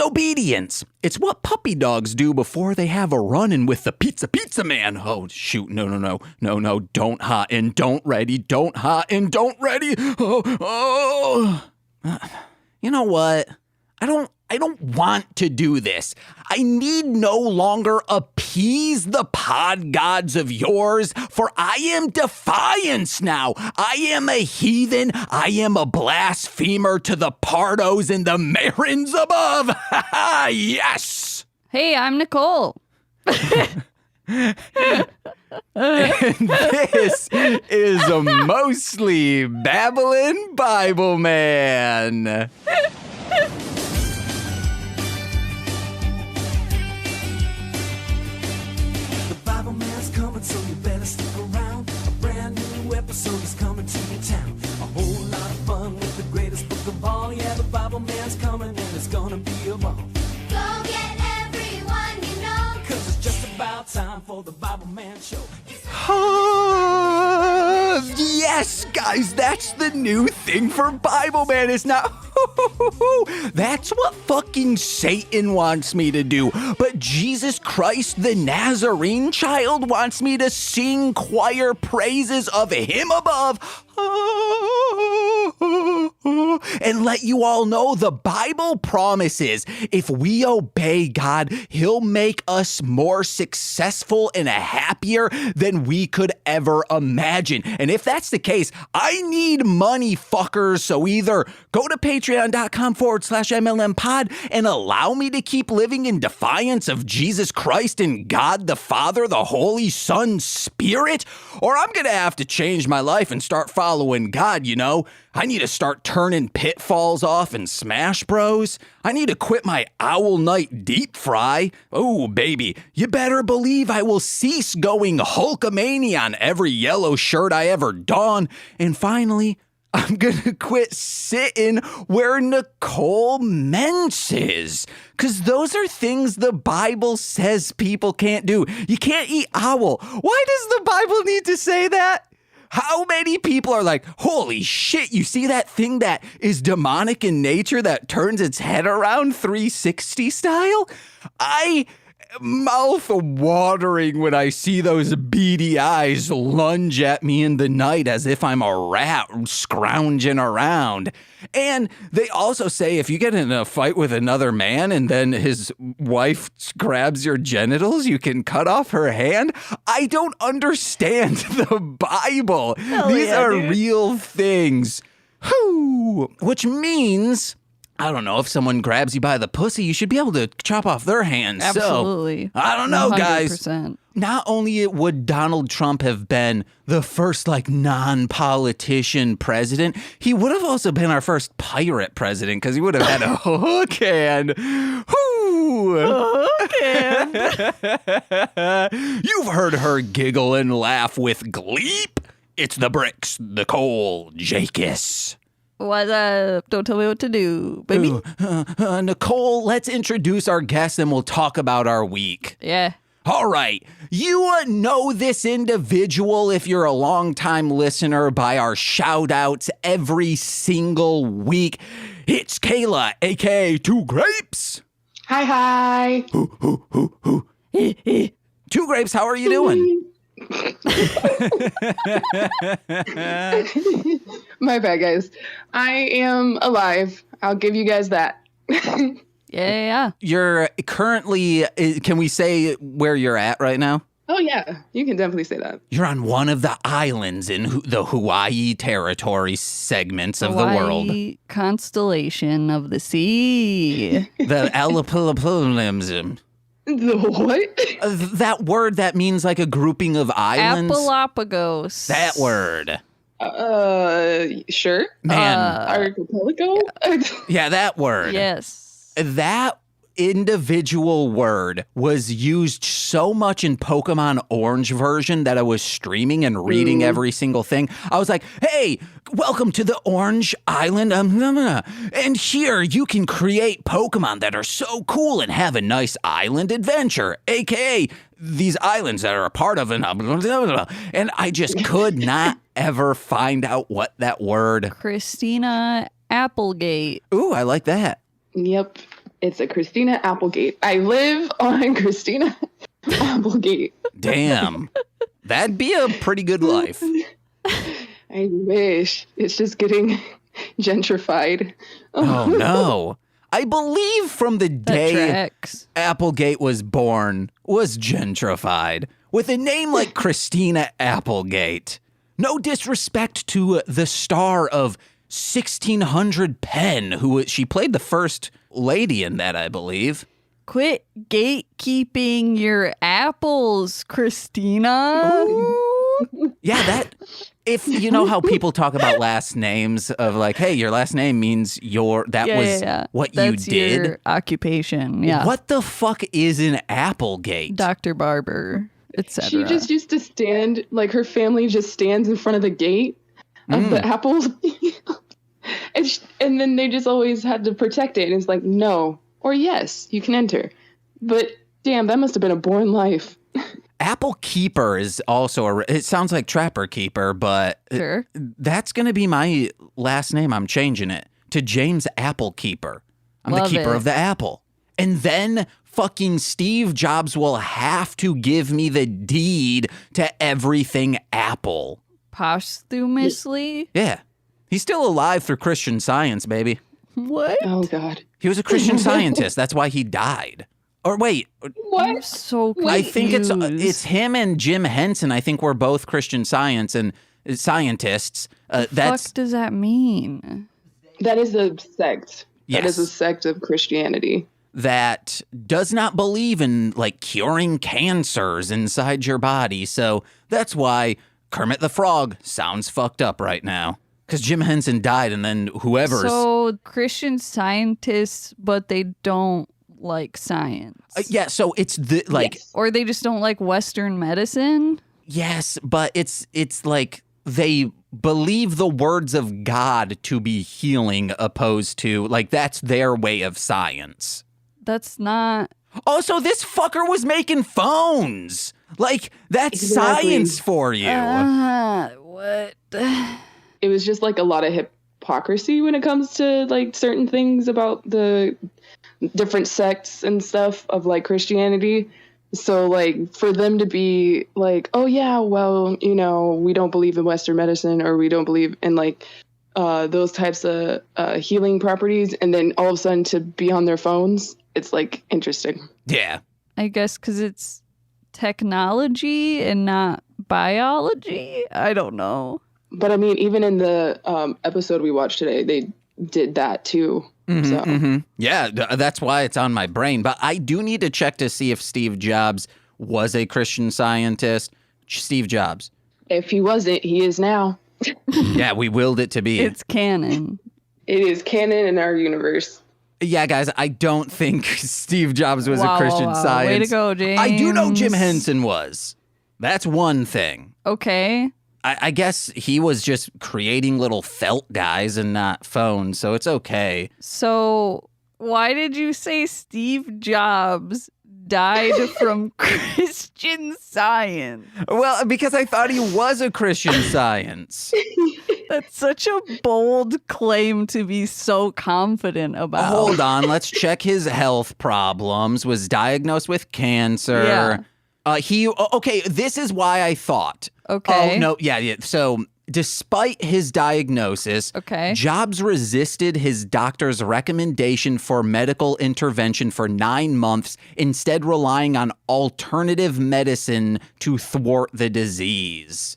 Disobedience. It's what puppy dogs do before they have a run-in with the pizza man. Oh, shoot. No. Don't hot and don't ready. Don't hot and don't ready. You know what? I don't want to do this. I need no longer appease the pod gods of yours, for I am defiance now. I am a heathen. I am a blasphemer to the Pardos and the Marins above. Yes. Hey, I'm Nicole. And this is a mostly Babblin Bibleman. Bibleman's coming, so you better stick around. A brand new episode is coming to your town. A whole lot of fun with the greatest book of all. Yeah, the Bibleman's coming and it's gonna be a ball. Go get everyone you know, 'Cause it's just about time for the Bibleman show. Yes, guys, that's the new thing for Bibleman. It's not. That's what fucking Satan wants me to do. But Jesus Christ, the Nazarene child, wants me to sing choir praises of him above. And let you all know the Bible promises if we obey God, he'll make us more successful and happier than we could ever imagine. And if that's the case, I need money, fuckers. So either go to patreon.com/MLM pod and allow me to keep living in defiance of Jesus Christ and God the Father, the Holy Son, Spirit, or I'm going to have to change my life and start following God, you know. I need to start turning pitfalls off in Smash Bros. I need to quit my Owl Night deep fry. Oh, baby, you better believe I will cease going Hulkamania on every yellow shirt I ever don. And finally, I'm gonna quit sitting where Nicole menses. 'Cause those are things the Bible says people can't do. You can't eat owl. Why does the Bible need to say that? How many people are like, holy shit, you see that thing that is demonic in nature that turns its head around 360 style? I mouth watering when I see those beady eyes lunge at me in the night as if I'm a rat scrounging around. And they also say if you get in a fight with another man and then his wife grabs your genitals, you can cut off her hand. I don't understand the Bible. These are real things. Which means, I don't know, if someone grabs you by the pussy, you should be able to chop off their hands. Absolutely. So, I don't know, 100%. guys. Not only would Donald Trump have been the first, non-politician president, he would have also been our first pirate president because he would have had a hook hand. Hook hand. You've heard her giggle and laugh with gleep. It's the bricks, the coal, Jakis. What's up? Don't tell me what to do, baby. Nicole, let's introduce our guest and we'll talk about our week. Yeah. All right. You know this individual if you're a longtime listener by our shout outs every single week. It's Kela, a.k.a. Two Grapes. Hi. Two Grapes, how are you doing? My bad, guys. I am alive. I'll give you guys that. Yeah. You're currently, can we say where you're at right now? Oh, yeah. You can definitely say that. You're on one of the islands in the Hawaii territory segments of the world. Hawaii constellation of the sea. The Alapalapalams. The what? That word that means like a grouping of islands. Apalapagos. That word. Sure. Man. Archipelago? Yeah, that word. Yes. That individual word was used so much in Pokemon Orange version that I was streaming and reading every single thing. I was like, hey, welcome to the Orange Island. And here you can create Pokemon that are so cool and have a nice island adventure, aka these islands that are a part of an and I just could not ever find out what that word. Christina Applegate. Ooh, I like that. Yep. It's a Christina Applegate. I live on Christina Applegate. Damn. That'd be a pretty good life. I wish. It's just getting gentrified. Oh, no. I believe from the That day tracks. Applegate was born was gentrified. With a name like Christina Applegate. No disrespect to the star of 1600 Penn, who she played the first lady in that, I believe. Quit gatekeeping your apples, Christina. Yeah, that, if you know how people talk about last names of like, hey, your last name means what That's you did. your occupation. Yeah. What the fuck is an Applegate? Dr. Barber, etc. She just used to stand, like her family just stands in front of the gate of the apples. and then they just always had to protect it. And it's like, no, or yes, you can enter. But damn, that must have been a boring life. Apple Keeper is also it sounds like Trapper Keeper, but Sure. that's going to be my last name. I'm changing it to James Apple Keeper. I'm Love the keeper it. of the apple. And then fucking Steve Jobs will have to give me the deed to everything Apple. Posthumously? Yeah. He's still alive through Christian Science, baby. What? Oh, God. He was a Christian scientist. That's why he died. Or wait, I'm What? so confused. I think it's him and Jim Henson. I think we're both Christian Science and scientists. That's fuck does that mean? That is a sect. Yes. That is a sect of Christianity. that does not believe in like curing cancers inside your body. So that's why Kermit the Frog sounds fucked up right now. Because Jim Henson died, and then whoever's So Christian scientists, but they don't like science. yeah. So it's the like Yes. Or they just don't like Western medicine. yes, but it's like they believe the words of God to be healing, opposed to like that's their way of science. That's not. Also, this fucker was making phones. Like that's Exactly. science for you. What? It was just like a lot of hypocrisy when it comes to like certain things about the different sects and stuff of like Christianity. So like for them to be like, oh yeah, well, you know, we don't believe in Western medicine, or we don't believe in like those types of healing properties, and then all of a sudden to be on their phones, it's like interesting. Yeah. I guess because it's technology and not biology. I don't know. But I mean, even in the episode we watched today, they did that too. So Yeah, that's why it's on my brain. But I do need to check to see if Steve Jobs was a Christian Scientist. Steve Jobs. if he wasn't, he is now. Yeah, we willed it to be. It's canon. It is canon in our universe. Yeah, guys, I don't think Steve Jobs was Wow, a Christian wow, wow. Science. Way to go, James. I do know Jim Henson was. That's one thing. Okay. I guess he was just creating little felt guys and not phones, so it's okay. So why did you say Steve Jobs died from Christian Science? Well, because I thought he was a Christian Science. That's such a bold claim to be so confident about. Hold on, let's check his health problems. Was diagnosed with cancer. Yeah. Okay, this is why I thought. Okay. Oh, no, yeah. So, despite his diagnosis, Okay. Jobs resisted his doctor's recommendation for medical intervention for 9 months, instead relying on alternative medicine to thwart the disease.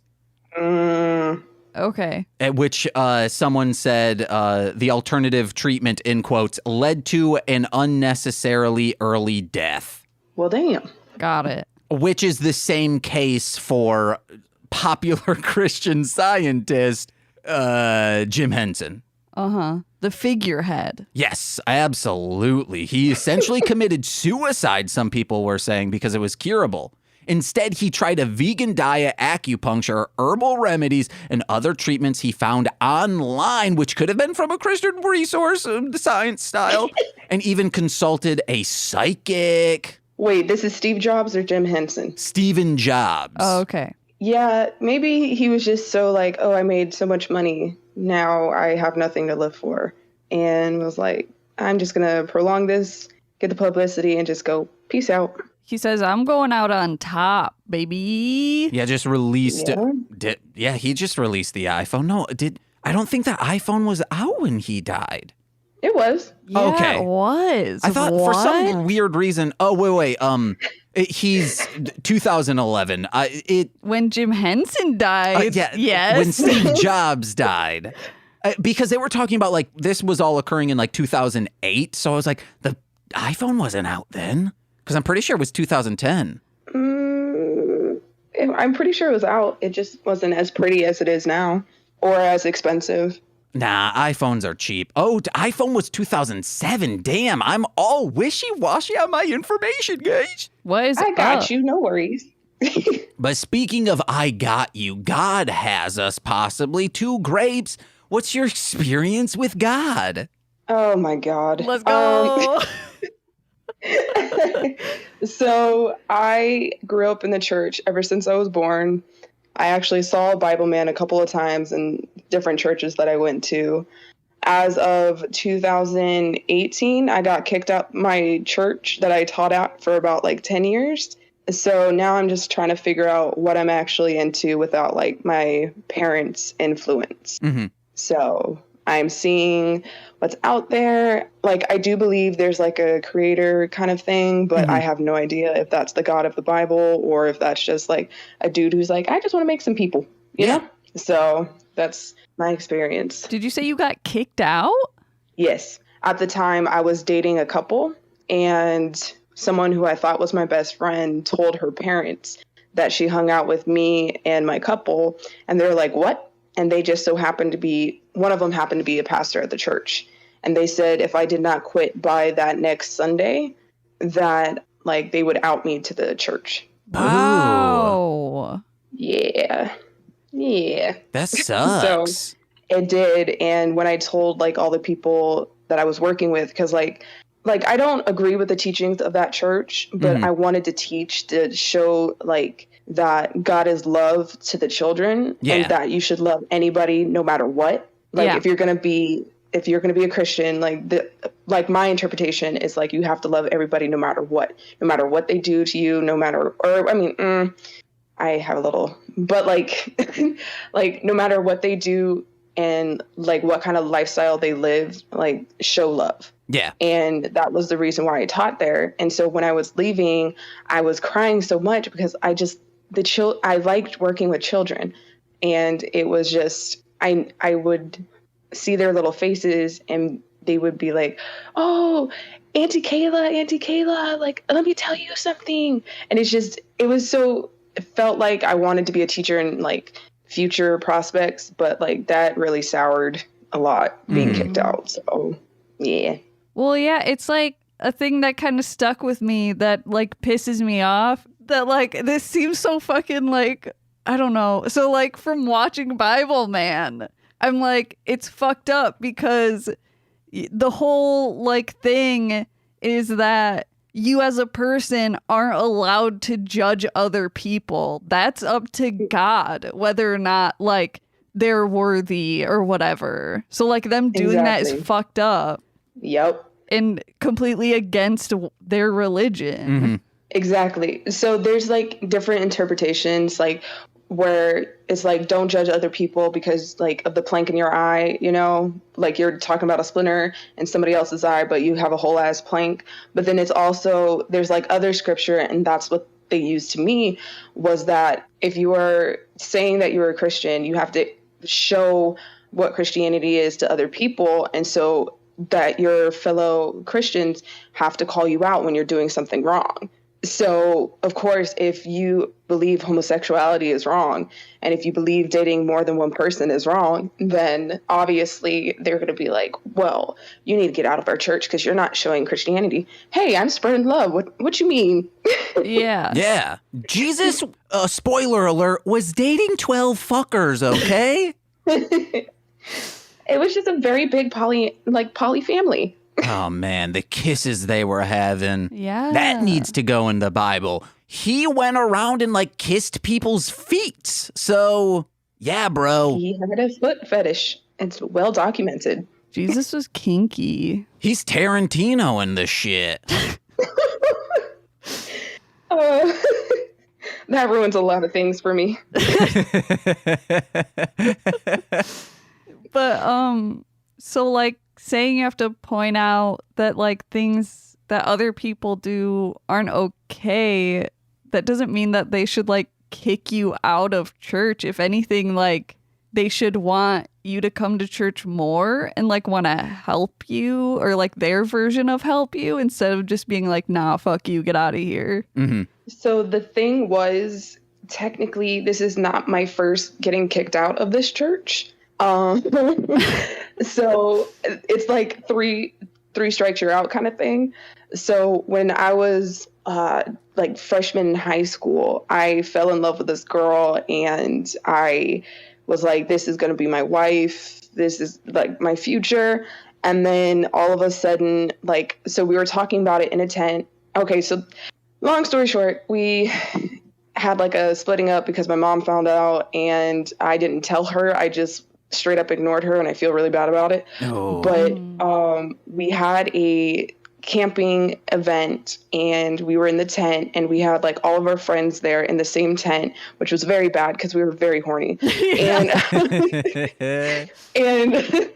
Okay. At which someone said the alternative treatment, in quotes, led to an unnecessarily early death. Well, damn. Got it. Which is the same case for popular Christian scientist Jim Henson. Uh-huh. The figurehead. Yes, absolutely. He essentially committed suicide, some people were saying, because it was curable. Instead, he tried a vegan diet, acupuncture, herbal remedies, and other treatments he found online, which could have been from a Christian resource, science style, and even consulted a psychic. Wait, this is Steve Jobs or Jim Henson? Stephen Jobs. Oh, okay. Yeah, maybe he was just so like, oh, I made so much money. Now I have nothing to live for. And was like, I'm just going to prolong this get the publicity, and just go, peace out. He says, I'm going out on top, baby. Yeah, just released Yeah. he just released the iPhone. No, I don't think the iPhone was out when he died. It was. Yeah, Okay. it was. I thought for What? some weird reason. Oh, wait. He's 2011. When Jim Henson died. Yes. When Steve Jobs died. Because they were talking about like this was all occurring in like 2008. So I was like, the iPhone wasn't out then. Because I'm pretty sure it was 2010. I'm pretty sure it was out. It just wasn't as pretty as it is now, or as expensive. Nah, iPhones are cheap. Oh, iPhone was 2007. Damn, I'm all wishy-washy on my information, guys. What is I got up? you. No worries. But speaking of I got you, God has us possibly. 2 grapes. What's your experience with God? Oh my God. Let's go. So I grew up in the church ever since I was born. I actually saw a Bibleman a couple of times in different churches that I went to. As of 2018, I got kicked out my church that I taught at for about like 10 years. So now I'm just trying to figure out what I'm actually into without like my parents' influence. Mm-hmm. So I'm seeing what's out there. Like, I do believe there's like a creator kind of thing, but I have no idea if that's the God of the Bible or if that's just like a dude who's like, I just want to make some people, you know? So that's my experience. Did you say you got kicked out? Yes. At the time, I was dating a couple, and someone who I thought was my best friend told her parents that she hung out with me and my couple, and they're like, what? And they just so happened to be, one of them happened to be a pastor at the church. And they said if I did not quit by that next Sunday, that like they would out me to the church. Wow. Yeah. Yeah. That sucks. It did. And when I told like all the people that I was working with, because like I don't agree with the teachings of that church, but I wanted to teach to show like that God is love to the children, and that you should love anybody no matter what. Like if you're gonna be a Christian, like my interpretation is like you have to love everybody no matter what they do to you, I have a little, but like like no matter what they do and like what kind of lifestyle they live, like show love. Yeah. And that was the reason why I taught there. And so when I was leaving, I was crying so much because I liked working with children, and it was just, I would see their little faces and they would be like, oh, Auntie Kela, like, let me tell you something. And it felt like I wanted to be a teacher in like future prospects, but like that really soured a lot being kicked out. So yeah. Well, yeah, it's like a thing that kind of stuck with me that like pisses me off, that like this seems so fucking like, I don't know. So like from watching Bibleman, I'm like, it's fucked up because the whole like thing is that you as a person aren't allowed to judge other people. That's up to God, whether or not like they're worthy or whatever. So like them doing that is fucked up. Yep. And completely against their religion. Mm-hmm. Exactly. So there's like different interpretations, like where it's like, don't judge other people because like of the plank in your eye, you know, like you're talking about a splinter in somebody else's eye, but you have a whole ass plank. But then it's also, there's like other scripture, and that's what they used to me, was that if you are saying that you're a Christian, you have to show what Christianity is to other people. And so that your fellow Christians have to call you out when you're doing something wrong. So, of course, if you believe homosexuality is wrong, and if you believe dating more than one person is wrong, then obviously they're going to be like, well, you need to get out of our church because you're not showing Christianity. Hey, I'm spreading love. What you mean? Yeah. Yeah. Jesus, spoiler alert, was dating 12 fuckers, okay? It was just a very big poly family. Oh, man, the kisses they were having. Yeah. That needs to go in the Bible. He went around and, like, kissed people's feet. So, yeah, bro. He had a foot fetish. It's well documented. Jesus was kinky. He's Tarantino in the shit. That ruins a lot of things for me. But so like saying you have to point out that like things that other people do aren't okay, that doesn't mean that they should like kick you out of church. If anything, like they should want you to come to church more and like want to help you, or like their version of help you, instead of just being like, nah, fuck you, get out of here. Mm-hmm. So the thing was, technically, this is not my first getting kicked out of this church. So it's like three strikes you're out kind of thing. So when I was like freshman in high school, I fell in love with this girl, and I was like, this is going to be my wife. This is like my future. And then all of a sudden, like, so we were talking about it in a tent. Okay, so long story short, we had like a splitting up because my mom found out, and I didn't tell her. I just straight up ignored her, and I feel really bad about it. Oh. But we had a camping event, and we were in the tent, and we had like all of our friends there in the same tent, which was very bad because we were very horny. And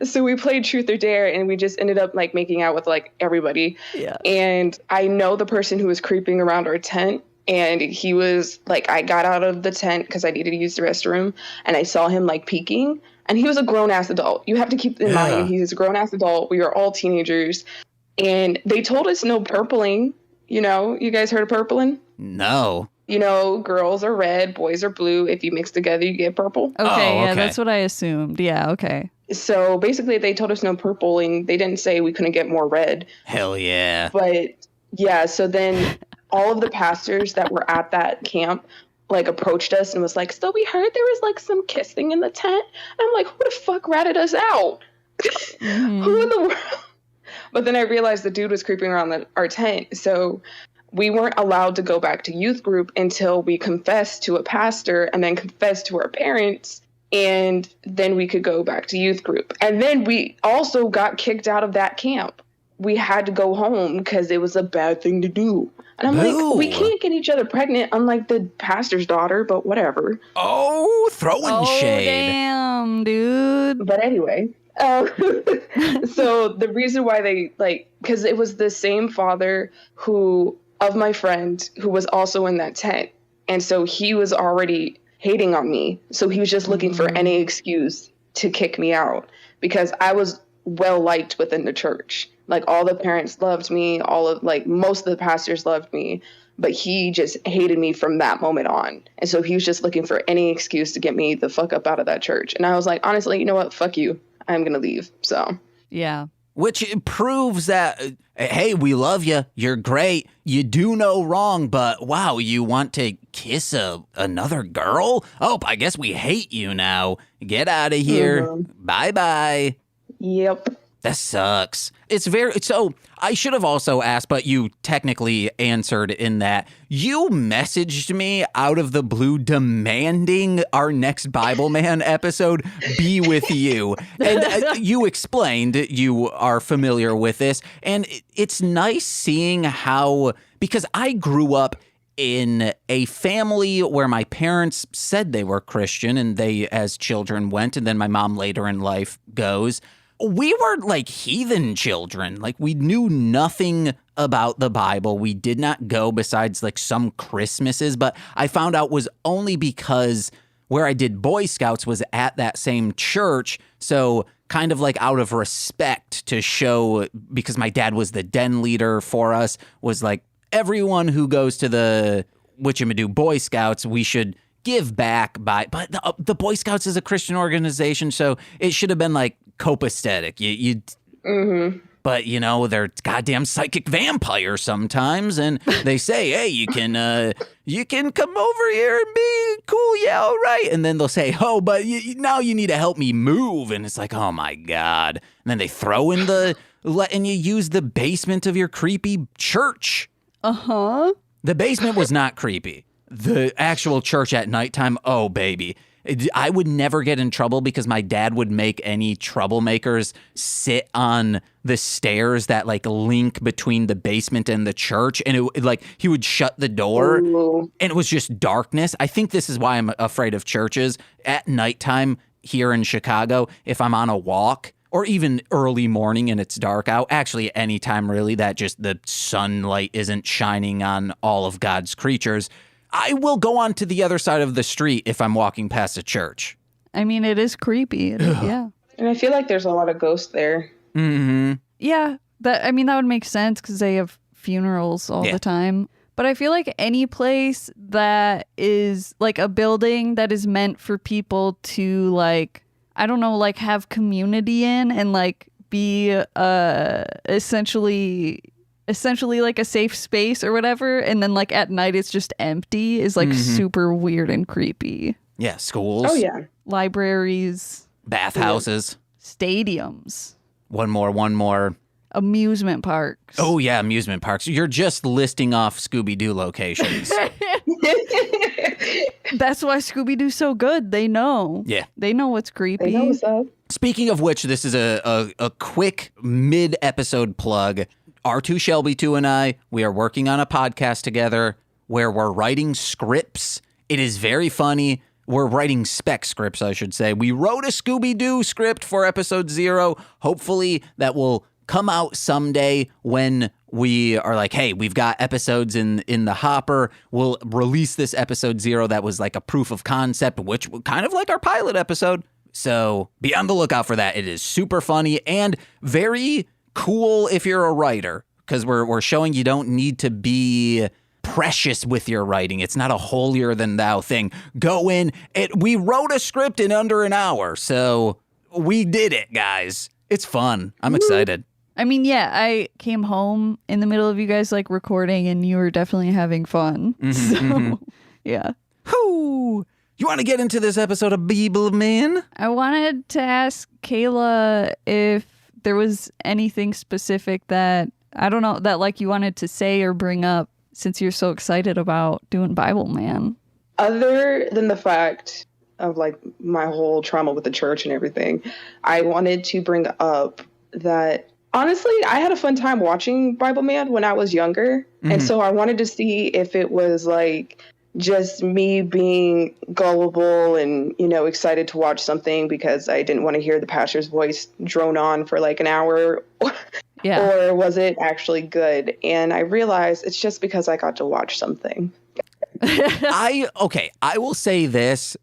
so we played truth or dare, and we just ended up like making out with like everybody. Yeah. And I know the person who was creeping around our tent, and he was like, I got out of the tent because I needed to use the restroom, and I saw him like peeking, and he was a grown-ass adult. You have to keep in mind, he's a grown-ass adult. We were all teenagers. And they told us no purpling. You know, you guys heard of purpling? No. You know, girls are red, boys are blue. If you mix together, you get purple. Okay, yeah, okay. that's what I assumed. Yeah, okay. So basically, they told us no purpling. They didn't say we couldn't get more red. Hell yeah. But yeah, so then all of the pastors that were at that camp like approached us and was like, so we heard there was like some kissing in the tent. And I'm like, who the fuck ratted us out? Who in the world? But then I realized the dude was creeping around our tent. So we weren't allowed to go back to youth group until we confessed to a pastor and then confessed to our parents. And then we could go back to youth group. And then we also got kicked out of that camp. We had to go home because it was a bad thing to do. And I'm like, we can't get each other pregnant, unlike the pastor's daughter, but whatever. Oh, throwing shade. Damn, dude. But anyway. So the reason why they because it was the same father of my friend who was also in that tent. And so he was already hating on me. So he was just looking for any excuse to kick me out because I was well liked within the church. Like all the parents loved me, most of the pastors loved me, but he just hated me from that moment on. And so he was just looking for any excuse to get me the fuck up out of that church. And I was like, honestly, you know what? Fuck you. I'm going to leave. So, yeah. Which proves that, hey, we love you. You're great. You do no wrong, but wow, you want to kiss another girl? Oh, I guess we hate you now. Get out of here. Mm-hmm. Bye-bye. Yep. That sucks. So I should have also asked, but you technically answered in that you messaged me out of the blue demanding our next Bibleman episode be with you. And you explained you are familiar with this. And it's nice seeing how, because I grew up in a family where my parents said they were Christian and they as children went, and then my mom later in life goes. We were like heathen children. Like we knew nothing about the Bible. We did not go besides like some Christmases, but I found out was only because where I did Boy Scouts was at that same church. So kind of like out of respect to show, because my dad was the den leader for us, was like everyone who goes to the whatchamadoo Boy Scouts, we should give back by, but the Boy Scouts is a Christian organization, so it should have been like copacetic. But you know, they're goddamn psychic vampires sometimes, and they say, hey, you can come over here and be cool, yeah, all right. And then they'll say, oh, but now you need to help me move, and it's like, oh my God. And then they throw in letting you use the basement of your creepy church. Uh-huh. The basement was not creepy. The actual church at nighttime, oh baby. I would never get in trouble because my dad would make any troublemakers sit on the stairs that like link between the basement and the church. And he would shut the door Ooh. and it was just darkness. I think this is why I'm afraid of churches. At nighttime here in Chicago, if I'm on a walk or even early morning and it's dark out, actually anytime really that just the sunlight isn't shining on all of God's creatures, I will go on to the other side of the street if I'm walking past a church. I mean, it is creepy. Yeah. And I feel like there's a lot of ghosts there. Mm-hmm. Yeah. That would make sense because they have funerals all the time. But I feel like any place that is like a building that is meant for people to like, I don't know, like have community in and like be essentially like a safe space or whatever, and then like at night it's just empty is like super weird and creepy. Yeah, schools. Oh, yeah. Libraries, Bathhouses. stadiums, One more. amusement parks. Oh, yeah, amusement parks. You're just listing off Scooby-Doo locations. That's why Scooby-Doo's so good. They know. Yeah. They know what's creepy. They know what's up. Speaking of which, this is a quick mid-episode plug. R2 Shelby 2 and I, we are working on a podcast together where we're writing scripts. It is very funny. We're writing spec scripts, I should say. We wrote a Scooby-Doo script for episode 0. Hopefully that will come out someday when we are like, hey, we've got episodes in the hopper. We'll release this episode 0 that was like a proof of concept, which kind of like our pilot episode. So be on the lookout for that. It is super funny and very cool if you're a writer, because we're showing you don't need to be precious with your writing. It's not a holier than thou thing. Go in. We wrote a script in under an hour, so we did it, guys. It's fun. I'm excited. I mean, yeah, I came home in the middle of you guys like recording and you were definitely having fun. Yeah. Whoo! You want to get into this episode of Bibleman? I wanted to ask Kayla if there was anything specific that, I don't know, that like you wanted to say or bring up since you're so excited about doing Bibleman. Other than the fact of like my whole trauma with the church and everything, I wanted to bring up that honestly, I had a fun time watching Bibleman when I was younger. And so I wanted to see if it was like just me being gullible and, you know, excited to watch something because I didn't want to hear the pastor's voice drone on for like an hour. Yeah. Or was it actually good? And I realized it's just because I got to watch something. I will say this.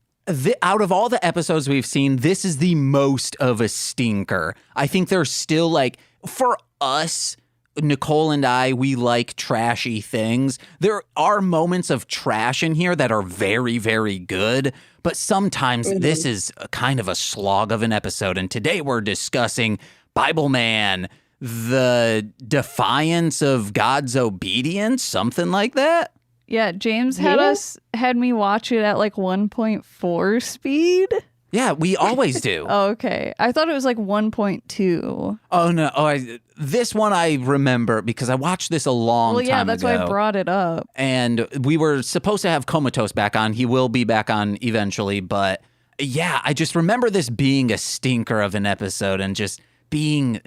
Out of all the episodes we've seen, this is the most of a stinker. I think there's still like, for us, Nicole and I, we like trashy things. There are moments of trash in here that are very, very good, but sometimes this is kind of a slog of an episode. And today we're discussing Bibleman, the defiance of God's obedience, something like that. Yeah, James had me watch it at like 1.4 speed. Yeah, we always do. Oh, okay. I thought it was like 1.2. Oh, no. This one I remember because I watched this a long time ago. Well, yeah, that's why I brought it up. And we were supposed to have Comatose back on. He will be back on eventually. But yeah, I just remember this being a stinker of an episode and just being,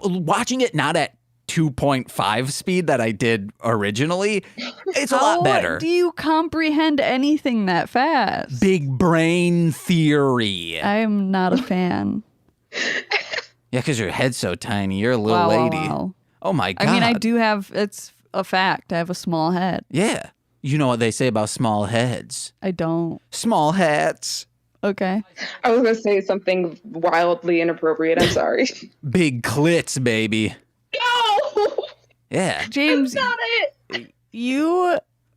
watching it not at 2.5 speed that I did originally, it's a lot better. How do you comprehend anything that fast? Big brain theory. I am not a fan. Yeah, because your head's so tiny. You're a little lady. Wow. Oh my God. I mean, I do have, it's a fact. I have a small head. Yeah. You know what they say about small heads? I don't. Small hats. Okay. I was going to say something wildly inappropriate. I'm sorry. Big clits, baby. No! Yeah. James, That's not it.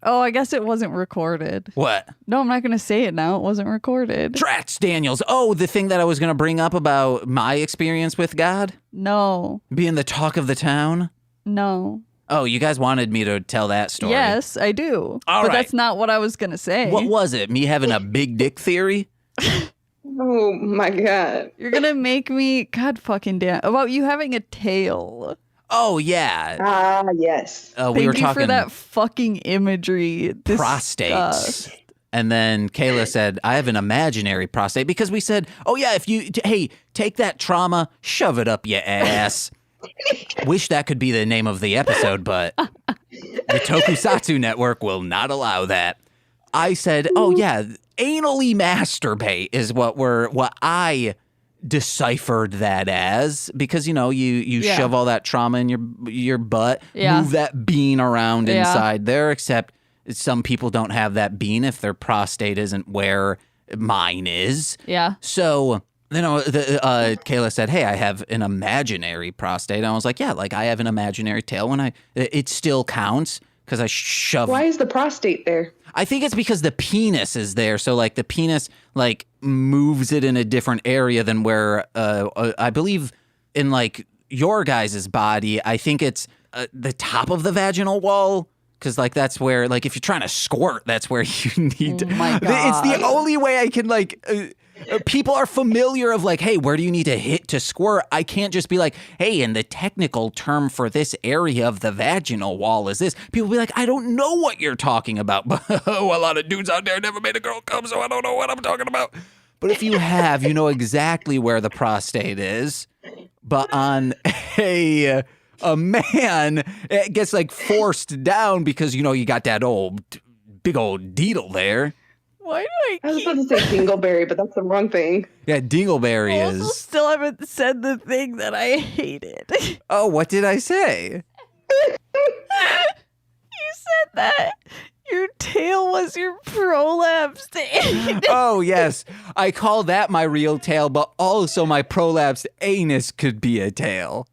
I guess it wasn't recorded. What? No, I'm not going to say it now. It wasn't recorded. Trats Daniels. Oh, the thing that I was going to bring up about my experience with God? No. Being the talk of the town? No. Oh, you guys wanted me to tell that story. Yes, I do. All but right. that's not what I was going to say. What was it? Me having a big dick theory? Oh my God. You're going to make me, God fucking damn, about you having a tail. Oh, yeah. Ah, yes. We Thank were you talking for that fucking imagery. prostates. And then Kayla said, I have an imaginary prostate because we said, oh, yeah, if you, hey, take that trauma, shove it up your ass. Wish that could be the name of the episode, but the Tokusatsu Network will not allow that. I said, oh, yeah, anally masturbate is what I deciphered that as, because, you know, you shove all that trauma in your butt, move that bean around inside there, except some people don't have that bean if their prostate isn't where mine is. Yeah. So, you know, Kayla said, hey, I have an imaginary prostate. And I was like, yeah, like I have an imaginary tail when it still counts because I shove. Why is the prostate there? I think it's because the penis is there. So like the penis like moves it in a different area than where I believe in like your guys' body. I think it's the top of the vaginal wall. Because, like, that's where, like, if you're trying to squirt, that's where you need to. Oh my God. It's the only way I can, like, people are familiar of, like, hey, where do you need to hit to squirt? I can't just be like, hey, and the technical term for this area of the vaginal wall is this. People be like, I don't know what you're talking about. But a lot of dudes out there never made a girl come, so I don't know what I'm talking about. But if you have, you know exactly where the prostate is. But on a man, it gets like forced down because, you know, you got that big old deedle there. Why do I was about to say dingleberry, but that's the wrong thing. Yeah, dingleberry I also is. still haven't said the thing that I hated. Oh, what did I say? You said that your tail was your prolapsed anus. Oh, yes. I call that my real tail, but also my prolapsed anus could be a tail.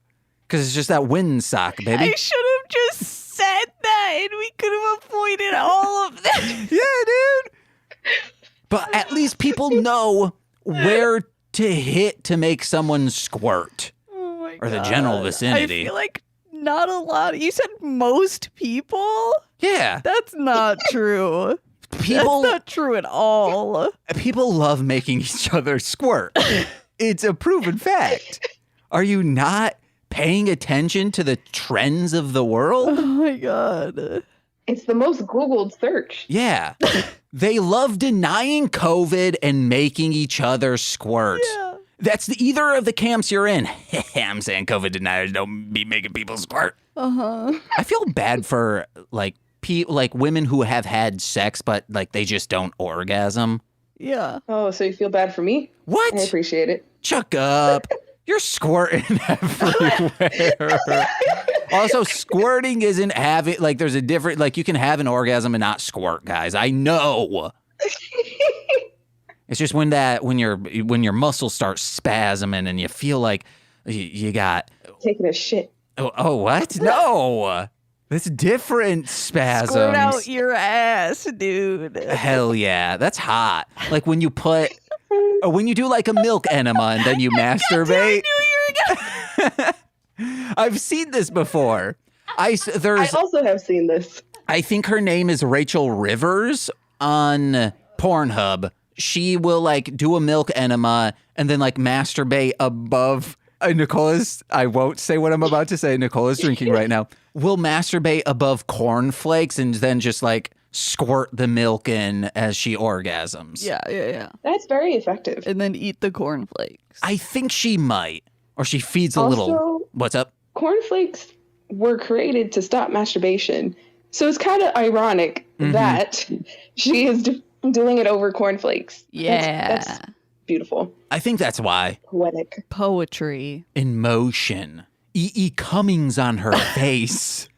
Because it's just that windsock, baby. I should have just said that and we could have avoided all of this. Yeah, dude. But at least people know where to hit to make someone squirt. Oh my God. Or the general vicinity. I feel like not a lot. You said most people? Yeah. That's not true. People, That's not true at all. people love making each other squirt. It's a proven fact. Are you not paying attention to the trends of the world? Oh my God. It's the most Googled search. Yeah. They love denying COVID and making each other squirt. Yeah. That's either of the camps you're in. I'm saying COVID deniers don't be making people squirt. Uh-huh. I feel bad for like women who have had sex, but like they just don't orgasm. Yeah. Oh, so you feel bad for me? What? I appreciate it. Chuck up. You're squirting everywhere. Also, squirting isn't having, like, there's a different, like, you can have an orgasm and not squirt, guys. I know. It's just when your muscles start spasming and you feel like you got. Taking a shit. Oh, what? No. That's different spasms. Squirt out your ass, dude. Hell yeah. That's hot. Like when you or when you do like a milk enema and then you masturbate. I knew you were gonna. I've seen this before. I also have seen this. I think her name is Rachel Rivers on Pornhub. She will like do a milk enema and then like masturbate above. Nicola's, I won't say what I'm about to say. Nicola's drinking right now. Will masturbate above cornflakes and then just like squirt the milk in as she orgasms. Yeah. That's very effective. And then eat the cornflakes. I think she might. Or she feeds a Also, little. What's up? Cornflakes were created to stop masturbation. So it's kind of ironic that she is doing it over cornflakes. Yeah. That's beautiful. I think that's why. Poetic. Poetry. In motion. E.E. Cummings on her face.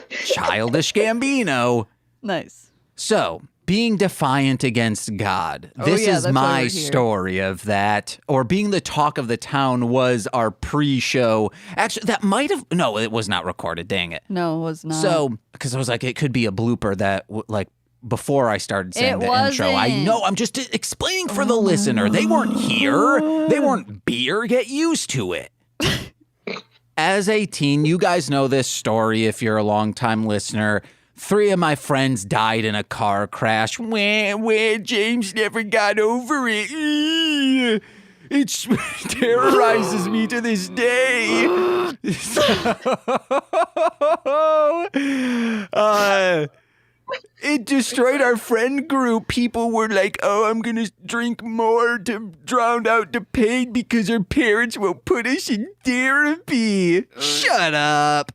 Childish Gambino. Nice. So, being defiant against God. Oh, This yeah, is that's why my we're here. story of that. Or being the talk of the town was our pre-show. Actually, that might have... No, it was not recorded. Dang it. No, it was not. So, because I was like, it could be a blooper that, like, before I started saying It the intro. I wasn't. know, I'm just explaining for the listener. They weren't here. They weren't beer. Get used to it. As a teen, you guys know this story if you're a longtime listener. 3 of my friends died in a car crash. Where James never got over it. It terrorizes me to this day. it destroyed our friend group. People were like, oh, I'm going to drink more to drown out the pain because our parents won't put us in therapy. Shut up.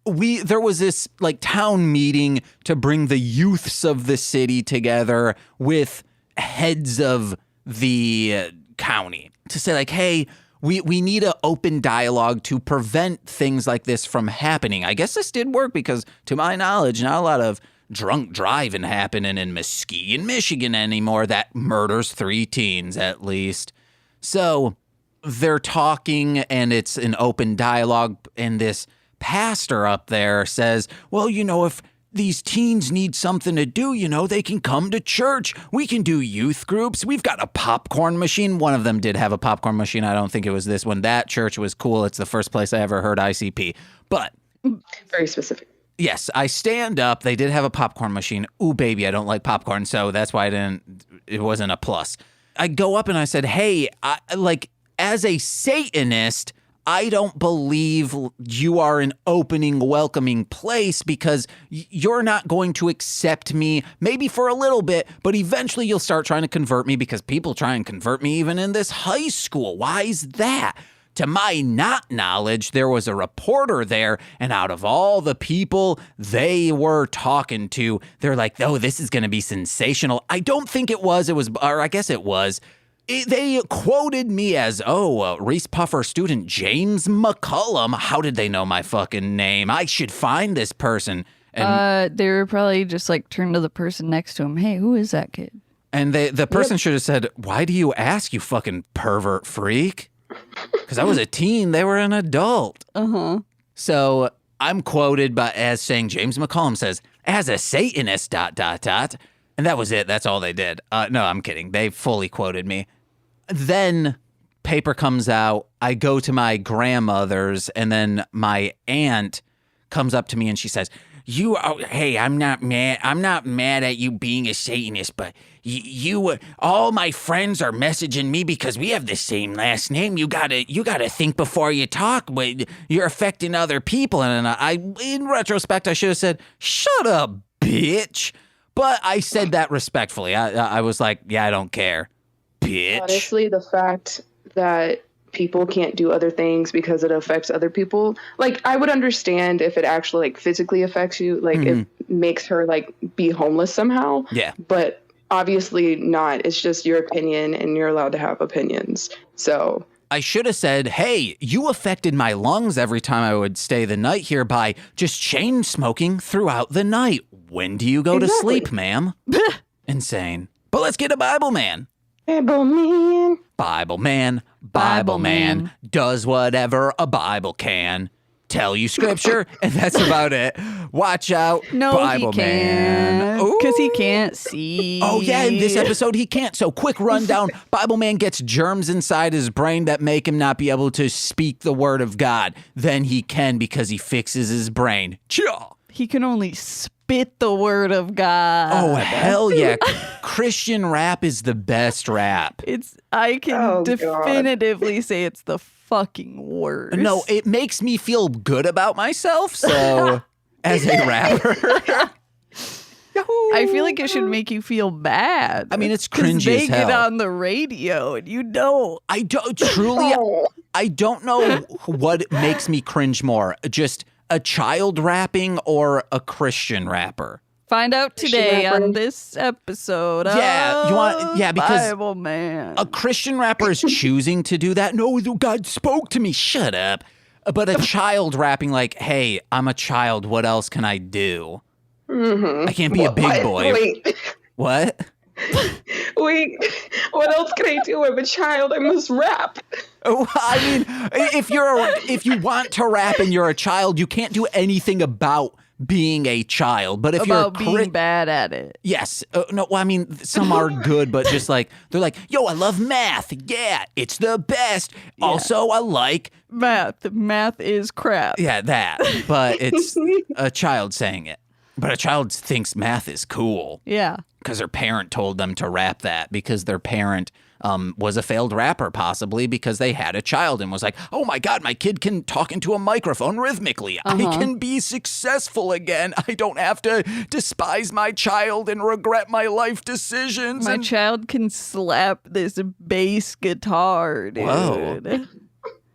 There was this like town meeting to bring the youths of the city together with heads of the county to say like, hey, we need an open dialogue to prevent things like this from happening. I guess this did work because, to my knowledge, not a lot of drunk driving happening in Muskegon, Michigan anymore that murders 3 teens at least. So they're talking and it's an open dialogue, and this pastor up there says, well, if these teens need something to do, they can come to church. We can do youth groups. We've got a popcorn machine. One of them did have a popcorn machine. I don't think it was this one. That church was cool. It's the first place I ever heard ICP. But Very specific. yes, I stand up. They did have a popcorn machine. Ooh, baby, I don't like popcorn. So that's why it wasn't a plus. I go up and I said, hey, as a Satanist, I don't believe you are an opening, welcoming place because you're not going to accept me, maybe for a little bit, but eventually you'll start trying to convert me because people try and convert me even in this high school. Why is that? To my not knowledge, there was a reporter there, and out of all the people they were talking to, they're like, oh, this is going to be sensational. I don't think it was, or I guess it was. They quoted me as, Reese Puffer student James McCollum. How did they know my fucking name? I should find this person. And They were probably just like turned to the person next to him. Hey, who is that kid? And the person should have said, why do you ask, you fucking pervert freak? Because I was a teen. They were an adult. Uh-huh. So I'm quoted as saying, James McCollum says, as a Satanist, ... And that was it. That's all they did. No, I'm kidding. They fully quoted me. Then paper comes out. I go to my grandmother's, and then my aunt comes up to me and she says, hey, I'm not mad. I'm not mad at you being a Satanist, but all my friends are messaging me because we have the same last name. You gotta think before you talk, but you're affecting other people. And in retrospect, I should have said, shut up, bitch. But I said that respectfully. I was like, yeah, I don't care, bitch. Honestly, the fact that people can't do other things because it affects other people, like, I would understand if it actually like physically affects you, like it makes her like be homeless somehow. Yeah. But obviously not. It's just your opinion, and you're allowed to have opinions. So I should have said, hey, you affected my lungs every time I would stay the night here by just chain smoking throughout the night. When do you go to sleep, ma'am? Insane. But let's get a Bible man. Bible man. Bible man. Bible man does whatever a Bible can. Tell you scripture, and that's about it. Watch out, No, Bible he man. can't. Because he Ooh. can't see. Oh, yeah, in this episode, he can't. So, quick rundown. Bible man gets germs inside his brain that make him not be able to speak the word of God. Then he can because he fixes his brain. Cha! He can only spit the word of God. Oh, hell yeah. Christian rap is the best rap. I can Oh, God. definitively say it's the fucking worst. No, it makes me feel good about myself, so as a rapper. I feel like it should make you feel bad. I mean, it's 'Cause cringy they as hell. get on the radio and you don't. I don't truly, I don't know what makes me cringe more. Just a child rapping or a Christian rapper. Find out today rapper. on this episode. Yeah, you want- yeah, because Bible man. A Christian rapper is choosing to do that. No, God spoke to me. Shut up. But a child rapping like, hey, I'm a child. What else can I do? I can't be a big boy. Wait. What? Wait, what else can I do? I'm a child. I must rap. Oh, I mean, if you want to rap and you're a child, you can't do anything about being a child. But if About you're being bad at it. yes, no, well, I mean, some are good, but just like they're like, yo, I love math. Yeah, it's the best. Also, I like Math is crap. that, but it's a child saying it. But a child thinks math is cool Yeah. because their parent told them to rap that because their parent was a failed rapper, possibly because they had a child and was like, oh my God, my kid can talk into a microphone rhythmically. I can be successful again. I don't have to despise my child and regret my life decisions. My child can slap this bass guitar, dude. Whoa.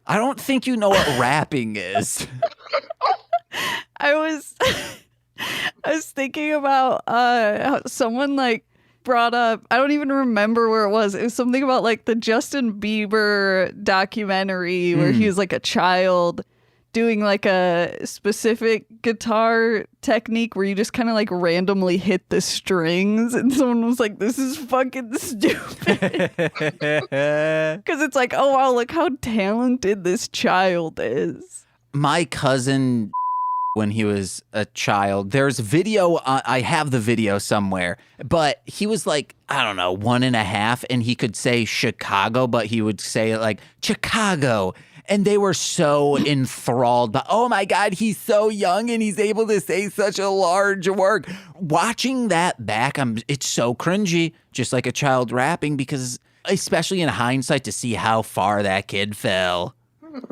I don't think you know what rapping is. I was thinking about how someone like brought up, I don't even remember where it was. It was something about like the Justin Bieber documentary where he was like a child doing like a specific guitar technique where you just kind of like randomly hit the strings, and someone was like, this is fucking stupid. Because it's like, oh wow, look how talented this child is. My cousin, when he was a child, there's video, I have the video somewhere, but he was like, I don't know, 1.5, and he could say Chicago, but he would say it like Chicago. And they were so enthralled by, oh my God, he's so young and he's able to say such a large word. Watching that back, it's so cringy, just like a child rapping, because especially in hindsight to see how far that kid fell.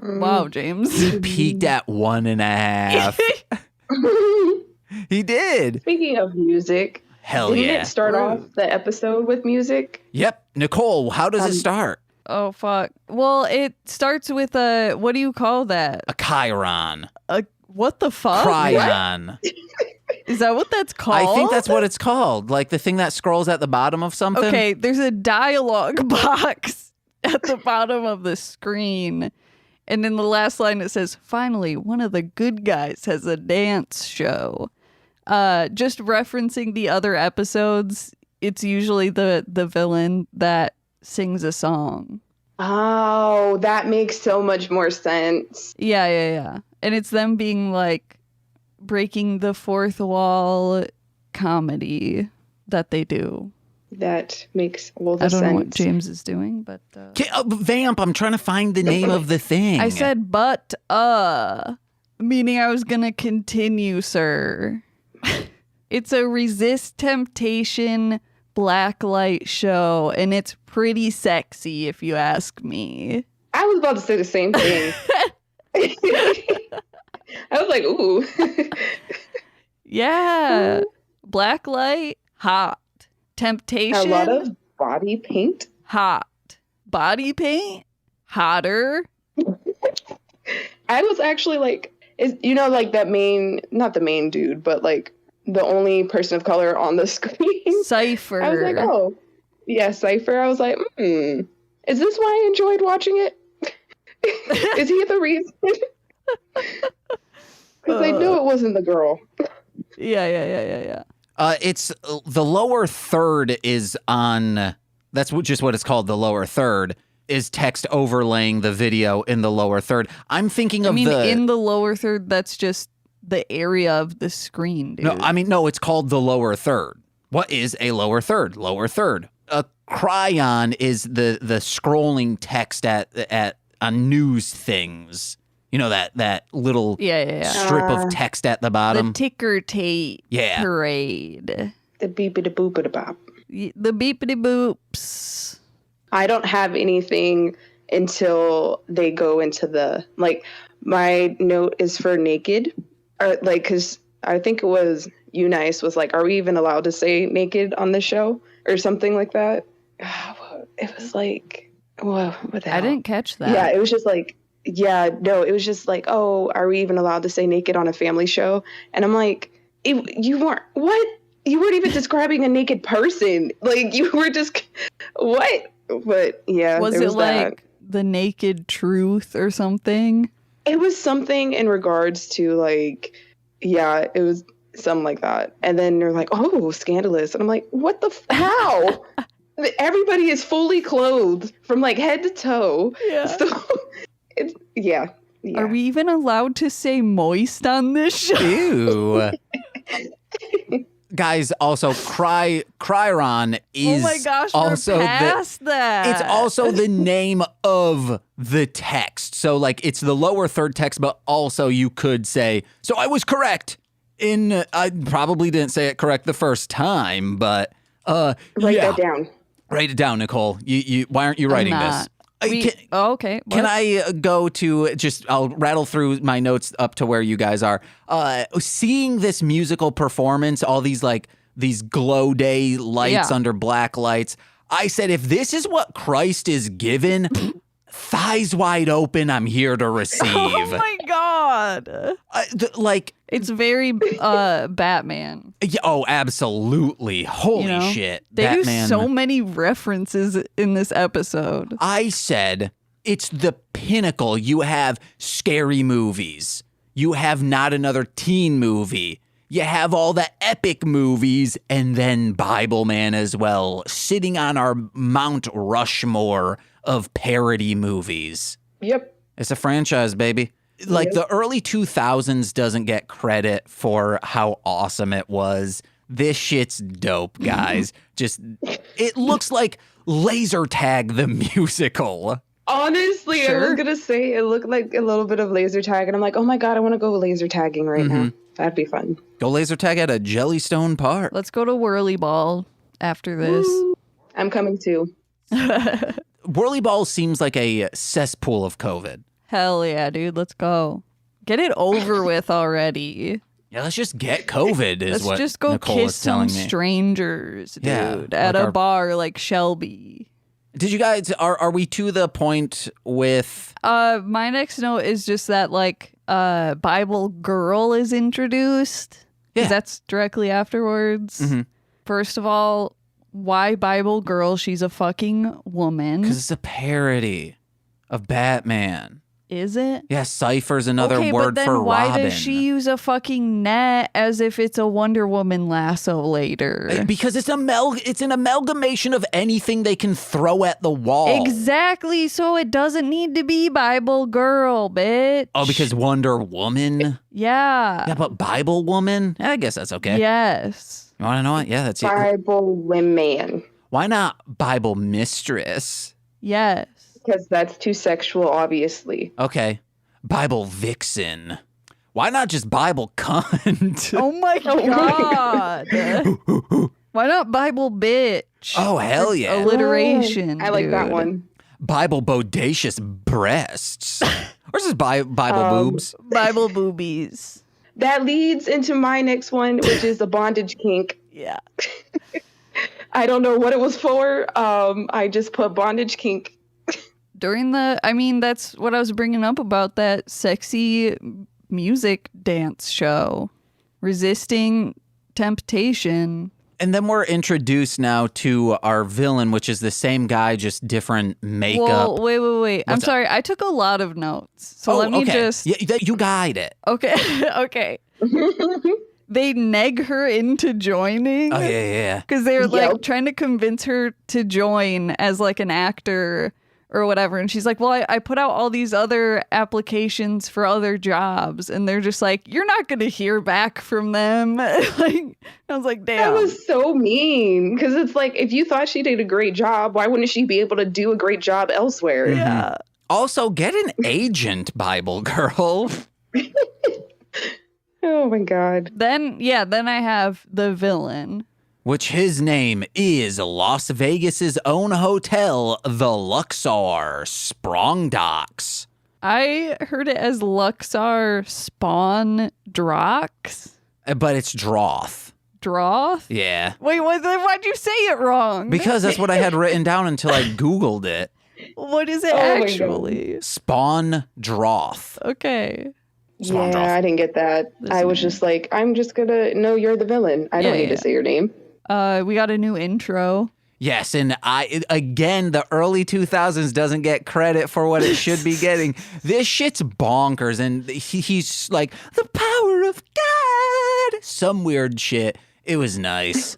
Wow, James. He peaked at 1.5. He did. Speaking of music, Hell didn't yeah. it start off the episode with music? Yep. Nicole, how does it start? Oh, fuck. Well, it starts with a, what do you call that? A chyron. What the fuck? Cryon. Is that what that's called? I think that's what it's called. Like the thing that scrolls at the bottom of something. Okay, there's a dialogue box at the bottom of the screen. And in the last line it says, finally, one of the good guys has a dance show. Just referencing the other episodes, it's usually the villain that sings a song. Oh, that makes so much more sense. Yeah. And it's them being like breaking the fourth wall comedy that they do. That makes all the I don't sense. know what James is doing, but Vamp, I'm trying to find the name of the thing. I said meaning I was gonna continue, sir. It's a resist temptation blacklight show, and it's pretty sexy if you ask me. I was about to say the same thing. I was like, ooh. Yeah. Blacklight, hot. Temptation, A lot of body paint. hot. Body paint, hotter. I was actually like, like that not the main dude, but like the only person of color on the screen. Cypher. I was like, oh, yeah, Cypher. I was like, is this why I enjoyed watching it? Is he the reason? Because I knew it wasn't the girl. Yeah. It's the lower third is on. That's just what it's called. The lower third is text overlaying the video in the lower third. I'm thinking of in the lower third, that's just the area of the screen, dude. No, it's called the lower third. What is a lower third? Lower third. A cryon is the scrolling text at on news things. You know, that little strip of text at the bottom. The ticker tape parade. The beepity boopity bop. The beepity boops. I don't have anything until they go into the, like, my note is for naked. Or, like, because I think it was Eunice was like, are we even allowed to say naked on this show? Or something like that. It was like, whoa, what the hell? I didn't catch that. Yeah, it was just like, it was just like, oh, are we even allowed to say naked on a family show? And I'm like, you weren't, what? You weren't even describing a naked person. Like, you were just, what? But yeah, was there it was like the naked truth or something? It was something in regards to like, yeah, it was something like that. And then they're like, oh, scandalous. And I'm like, what the, how? Everybody is fully clothed from like head to toe. Yeah. So, yeah. Are we even allowed to say moist on this show? Ew. Guys, also Cryon is oh my gosh, also we're past that. It's also the name of the text. So like it's the lower third text, but also you could say, so I was correct I probably didn't say it correct the first time, but write that down. Write it down, Nicole. You why aren't you writing this? Okay. Can What? I go to I'll rattle through my notes up to where you guys are. Seeing this musical performance, all these glow day lights Yeah. under black lights. I said, if this is what Christ is given, thighs wide open, I'm here to receive. Oh my god. It's very Batman. Yeah, oh, absolutely. Holy You know? shit. They Batman. do so many references in this episode. I said it's the pinnacle. You have scary movies. You have not another teen movie. You have all the epic movies and then Bibleman as well, sitting on our Mount Rushmore of parody movies. Yep. It's a franchise, baby. The early 2000s doesn't get credit for how awesome it was. This shit's dope, guys. It looks like Laser Tag the musical. Honestly, I was gonna say it looked like a little bit of laser tag, and I'm like, oh my god, I want to go laser tagging right now. That'd be fun. Go laser tag at a Jellystone Park. Let's go to Whirly Ball after this. I'm coming too. Whirly Ball seems like a cesspool of COVID. Hell yeah, dude. Let's go. Get it over with already. Yeah, let's just get COVID. Is Let's what just go Nicole kiss is telling some me. strangers, dude, Yeah, at like a our- bar like Shelby. Did you guys are we to the point with? My next note is just that Bible girl is introduced. 'Cause Yeah. that's directly afterwards. Mhm. First of all, why Bible girl? She's a fucking woman. Because it's a parody of Batman. Is it? Yeah, Cypher's another okay, word but then for why Robin. does she use a fucking net as if it's a Wonder Woman lasso later? Because it's an amalgamation of anything they can throw at the wall. Exactly. So it doesn't need to be Bible girl, bitch. Oh, because Wonder Woman? Yeah. Yeah, but Bible Woman? I guess that's okay. Yes. You want to know what? Yeah, that's it. Bible women, Why not Bible Mistress? Yes. because that's too sexual, obviously. Okay. Bible Vixen. Why not just Bible Cunt? Oh my god. Why not Bible bitch? Oh, hell yeah. Alliteration. I like that dude. one. Bible Bodacious Breasts. Or is this Bible Boobs? Bible boobies. That leads into my next one, which is the bondage kink. Yeah. I don't know what it was for. I just put bondage kink. That's what I was bringing up about that sexy music dance show. Resisting temptation. And then we're introduced now to our villain, which is the same guy, just different makeup. Well, wait. I'm What's up? sorry. I took a lot of notes. So let me okay. just... Yeah, you guide it. Okay. Okay. They neg her into joining. Oh, yeah. Because they're Yep. trying to convince her to join as an actor or whatever. And she's like, well, I put out all these other applications for other jobs. And they're just like, you're not going to hear back from them. I was like, damn. That was so mean. Because it's like, if you thought she did a great job, why wouldn't she be able to do a great job elsewhere? Yeah. Also, get an agent, Bible girl. Oh my god. Then I have the villain. Which his name is Las Vegas's own hotel, the Luxor Sprong Docks. I heard it as Luxor Spawn Drox. But it's Droth. Droth? Yeah. Wait, why'd you say it wrong? Because that's what I had written down until I Googled it. What is it Oh my God. actually? Spawn Droth. Okay. Spawn Yeah, Droth. I didn't get that. I was just like, I'm just gonna, no, you're the villain. I don't need to say your name. We got a new intro. Yes, and again, the early 2000s doesn't get credit for what it should be getting. This shit's bonkers, and he's like, the power of God! Some weird shit. It was nice.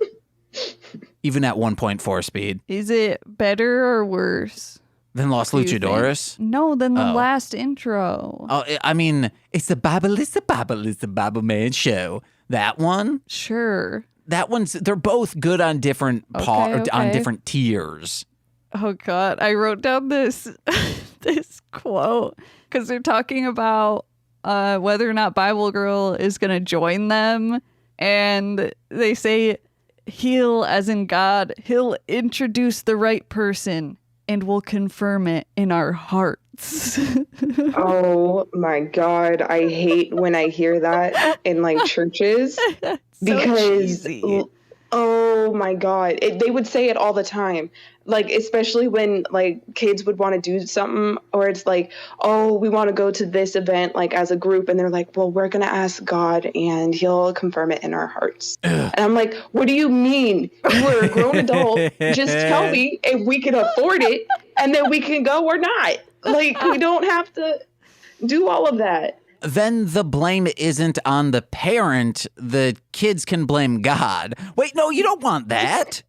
Even at 1.4 speed. Is it better or worse? Then Los Do you think? Luchadores? No, than the Oh. last intro. Oh, I mean, it's the Bibleman show. That one? Sure. That one's, they're both good on different on Okay. different tiers. Oh God, I wrote down this this quote because they're talking about whether or not Bible Girl is gonna join them, and they say he'll, as in God, he'll introduce the right person and will confirm it in our hearts. Oh my God. I hate when I hear that in like churches because, cheesy. oh my God, they would say it all the time. Like, especially when like kids would want to do something, or it's like, oh, we want to go to this event like as a group. And they're like, well, we're going to ask God and he'll confirm it in our hearts. And I'm like, what do you mean? You are a grown adult. Just tell me if we can afford it and then we can go or not. Like, we don't have to do all of that. Then the blame isn't on the parent. The kids can blame God. Wait, no, you don't want that.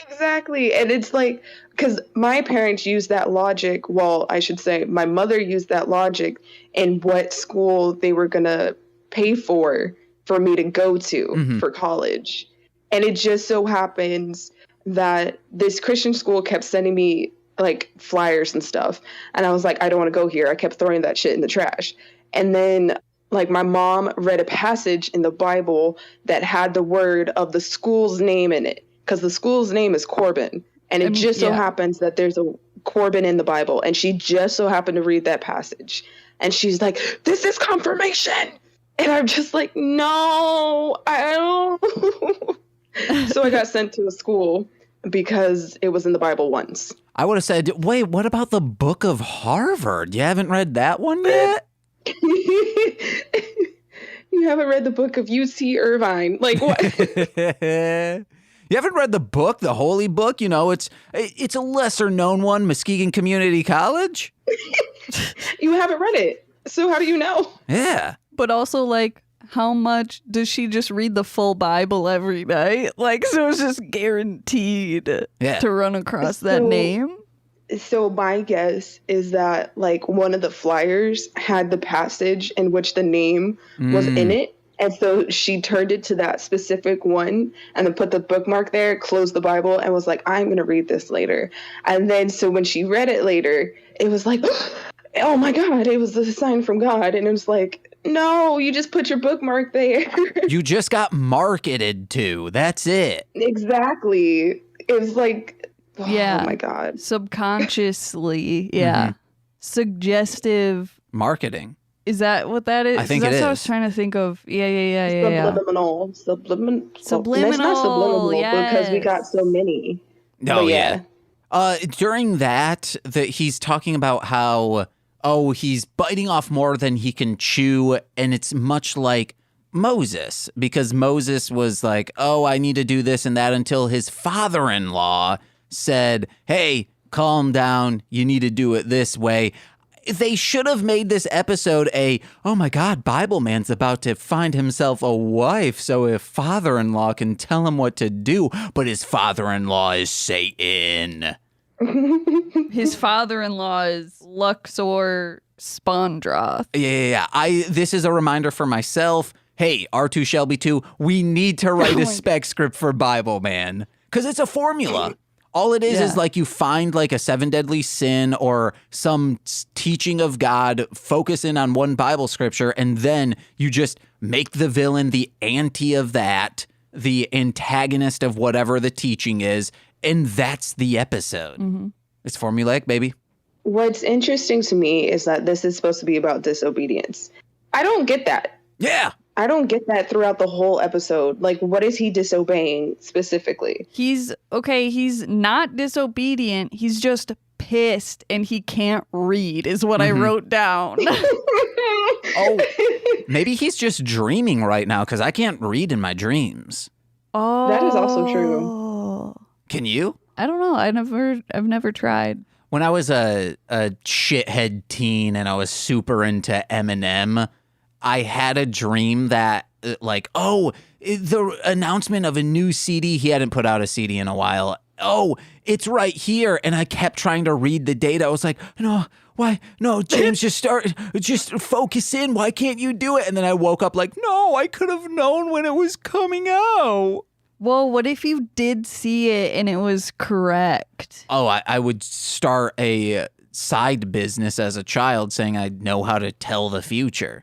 Exactly. And it's like, because my parents used that logic. Well, I should say my mother used that logic in what school they were going to pay for me to go to for college. And it just so happens that this Christian school kept sending me like flyers and stuff. And I was like, I don't want to go here. I kept throwing that shit in the trash. And then like my mom read a passage in the Bible that had the word of the school's name in it. Because the school's name is Corbin. And it just so happens that there's a Corbin in the Bible. And she just so happened to read that passage. And she's like, this is confirmation. And I'm just like, no, I don't. So I got sent to a school because it was in the Bible once. I would have said, wait, what about the Book of Harvard? You haven't read that one yet? You haven't read the book of UC Irvine. Like what? You haven't read the book, the holy book? You know, it's a lesser known one, Muskegon Community College. You haven't read it. So how do you know? Yeah. But also, like, how much does she just read the full Bible every night? Like, so it's just guaranteed to run across that name. So my guess is that, like, one of the flyers had the passage in which the name was in it. And so she turned it to that specific one and then put the bookmark there, closed the Bible, and was like, I'm going to read this later. And then so when she read it later, it was like, oh my God, it was a sign from God. And it was like, no, you just put your bookmark there. You just got marketed to. That's it. Exactly. It was like, oh my God. Subconsciously. Yeah. Suggestive Marketing. Is that what that is? I think that's it what I is. was trying to think of. Yeah. Subliminal. It's not subliminal because we got so many. Oh, yeah. During that he's talking about how, he's biting off more than he can chew. And it's much like Moses, because Moses was like, I need to do this and that, until his father-in-law said, hey, calm down. You need to do it this way. They should have made this episode oh my God, Bibleman's about to find himself a wife, so his father-in-law can tell him what to do, but his father-in-law is Satan. His father-in-law is Luxor Spondroth. Yeah. This is a reminder for myself. Hey, R2 Shelby 2, we need to write a spec script for Bibleman, because it's a formula. All it is like you find like a 7 deadly sin or some teaching of God, focus in on one Bible scripture, and then you just make the villain the anti of that, the antagonist of whatever the teaching is, and that's the episode. It's formulaic, baby. What's interesting to me is that this is supposed to be about disobedience. I don't get that. Yeah. I don't get that throughout the whole episode. Like, what is he disobeying specifically? He's not disobedient. He's just pissed and he can't read is what I wrote down. Maybe he's just dreaming right now, because I can't read in my dreams. Oh. That is also true. Can you? I don't know. I've never tried. When I was a shithead teen and I was super into Eminem, I had a dream that, the announcement of a new CD, he hadn't put out a CD in a while. It's right here. And I kept trying to read the data. I was like, no, why? No, James, just focus in. Why can't you do it? And then I woke up like, no, I could have known when it was coming out. Well, what if you did see it and it was correct? I would start a side business as a child saying I know how to tell the future.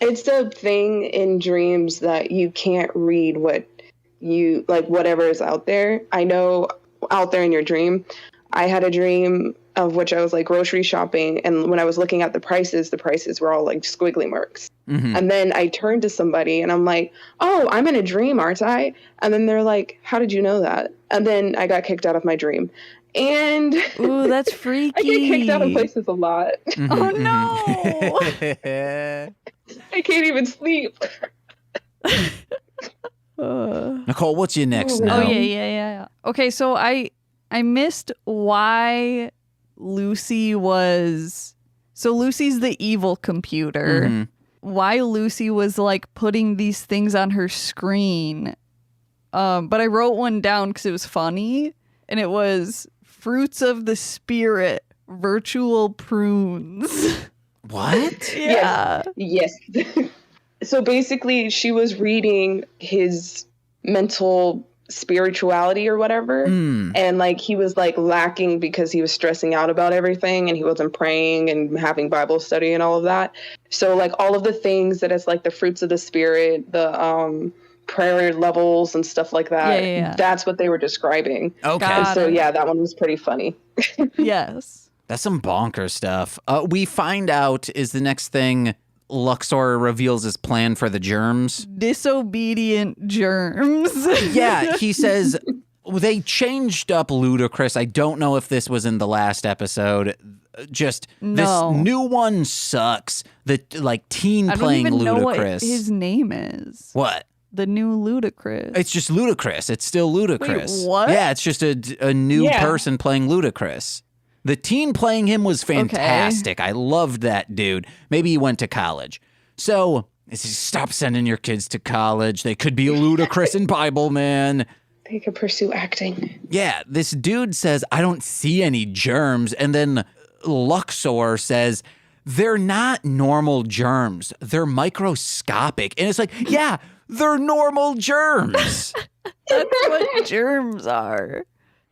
It's the thing in dreams that you can't read what you like, whatever is out there. I know out there in your dream, I had a dream of which I was like grocery shopping. And when I was looking at the prices were all like squiggly marks. Mhm. And then I turned to somebody and I'm like, oh, I'm in a dream, aren't I? And then they're like, how did you know that? And then I got kicked out of my dream. And Ooh, that's freaky. I get kicked out of places a lot. Oh no. I can't even sleep. Nicole, what's your next Oh, now? Oh yeah. Okay, so I missed why Lucy was. So Lucy's the evil computer. Mhm. Why Lucy was like putting these things on her screen. But I wrote one down because it was funny, and it was fruits of the spirit, virtual prunes. What? Yeah. Yes. So basically, she was reading his mental spirituality or whatever. Mm. And like he was like lacking because he was stressing out about everything and he wasn't praying and having Bible study and all of that. So like all of the things that is like the fruits of the spirit, the prayer levels and stuff like that. Yeah. That's what they were describing. Okay. Got So it. yeah, that one was pretty funny. Yes. That's some bonker stuff. We find out is the next thing Luxor reveals his plan for the germs. Disobedient germs. Yeah, he says they changed up Ludacris. I don't know if this was in the last episode. Just No. this new one sucks. The like teen I don't playing even know what Ludacris. his name is. What? The new Ludacris. It's just Ludacris. It's still Ludacris. Wait, what? Yeah, it's just a new Yeah. person playing Ludacris. The teen playing him was fantastic. I loved that dude. Maybe he went to college. So, stop sending your kids to college. They could be Ludacris and Bibleman. They could pursue acting. Yeah, this dude says, I don't see any germs. And then Luxor says, they're not normal germs. They're microscopic. And it's like, yeah, they're normal germs. That's what germs are.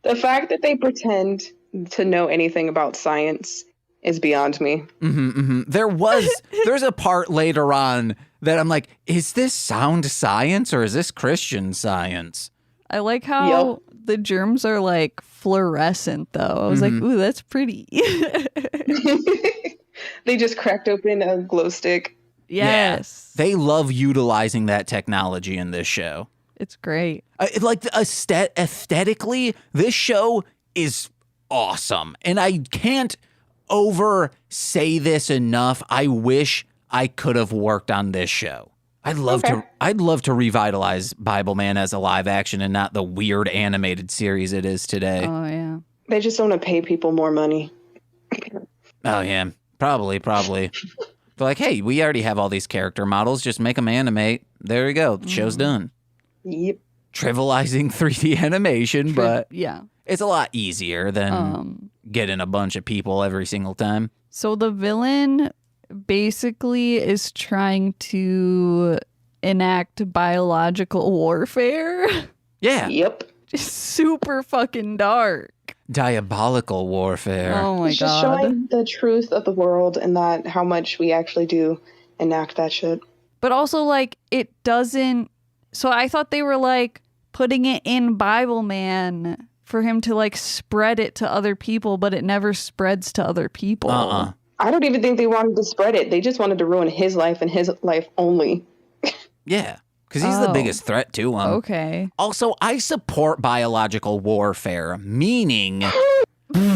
The fact that they pretend to know anything about science is beyond me. There's a part later on that I'm like, is this sound science or is this Christian science? I like how the germs are like fluorescent, though. I was like, ooh, that's pretty. They just cracked open a glow stick. Yes. Yeah, they love utilizing that technology in this show. It's great. Like aesthetically, this show is awesome. And I can't over say this enough. I wish I could have worked on this show. I'd love to revitalize Bibleman as a live action and not the weird animated series it is today. Oh, yeah. They just want to pay people more money. Oh yeah, probably. They're like, hey, we already have all these character models. Just make them animate. There you go. The show's done. Yep. Trivializing 3D animation, but Yeah. it's a lot easier than getting a bunch of people every single time. So the villain basically is trying to enact biological warfare. Yeah, Yep. Just super fucking dark. diabolical warfare. Oh my It's just god. showing the truth of the world and that how much we actually do enact that shit. But also, like, it doesn't. So I thought they were like putting it in Bibleman for him to like spread it to other people, but it never spreads to other people. I don't even think they wanted to spread it. They just wanted to ruin his life and his life only. Yeah, because he's the Oh. biggest threat to him. Okay. Also, I support biological warfare, meaning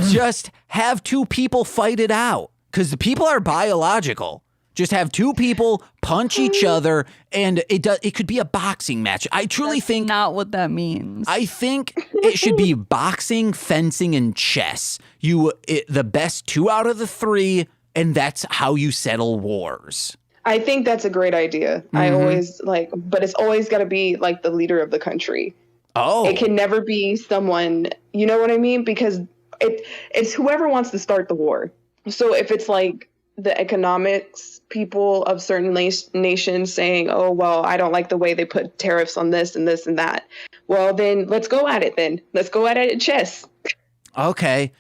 just have two people fight it out. Because the people are biological. Just have two people punch each other, and it could be a boxing match. I truly think Not what that means. I think it should be boxing, fencing, and chess. The best 2 out of the 3, and that's how you settle wars. I think that's a great idea. I always but it's always got to be like the leader of the country. Oh, It can never be someone, you know what I mean? Because it's whoever wants to start the war. So if it's like the economics people of certain nations saying, oh, well, I don't like the way they put tariffs on this and this and that. Well, then let's go at it then. Let's go at it at chess. okay.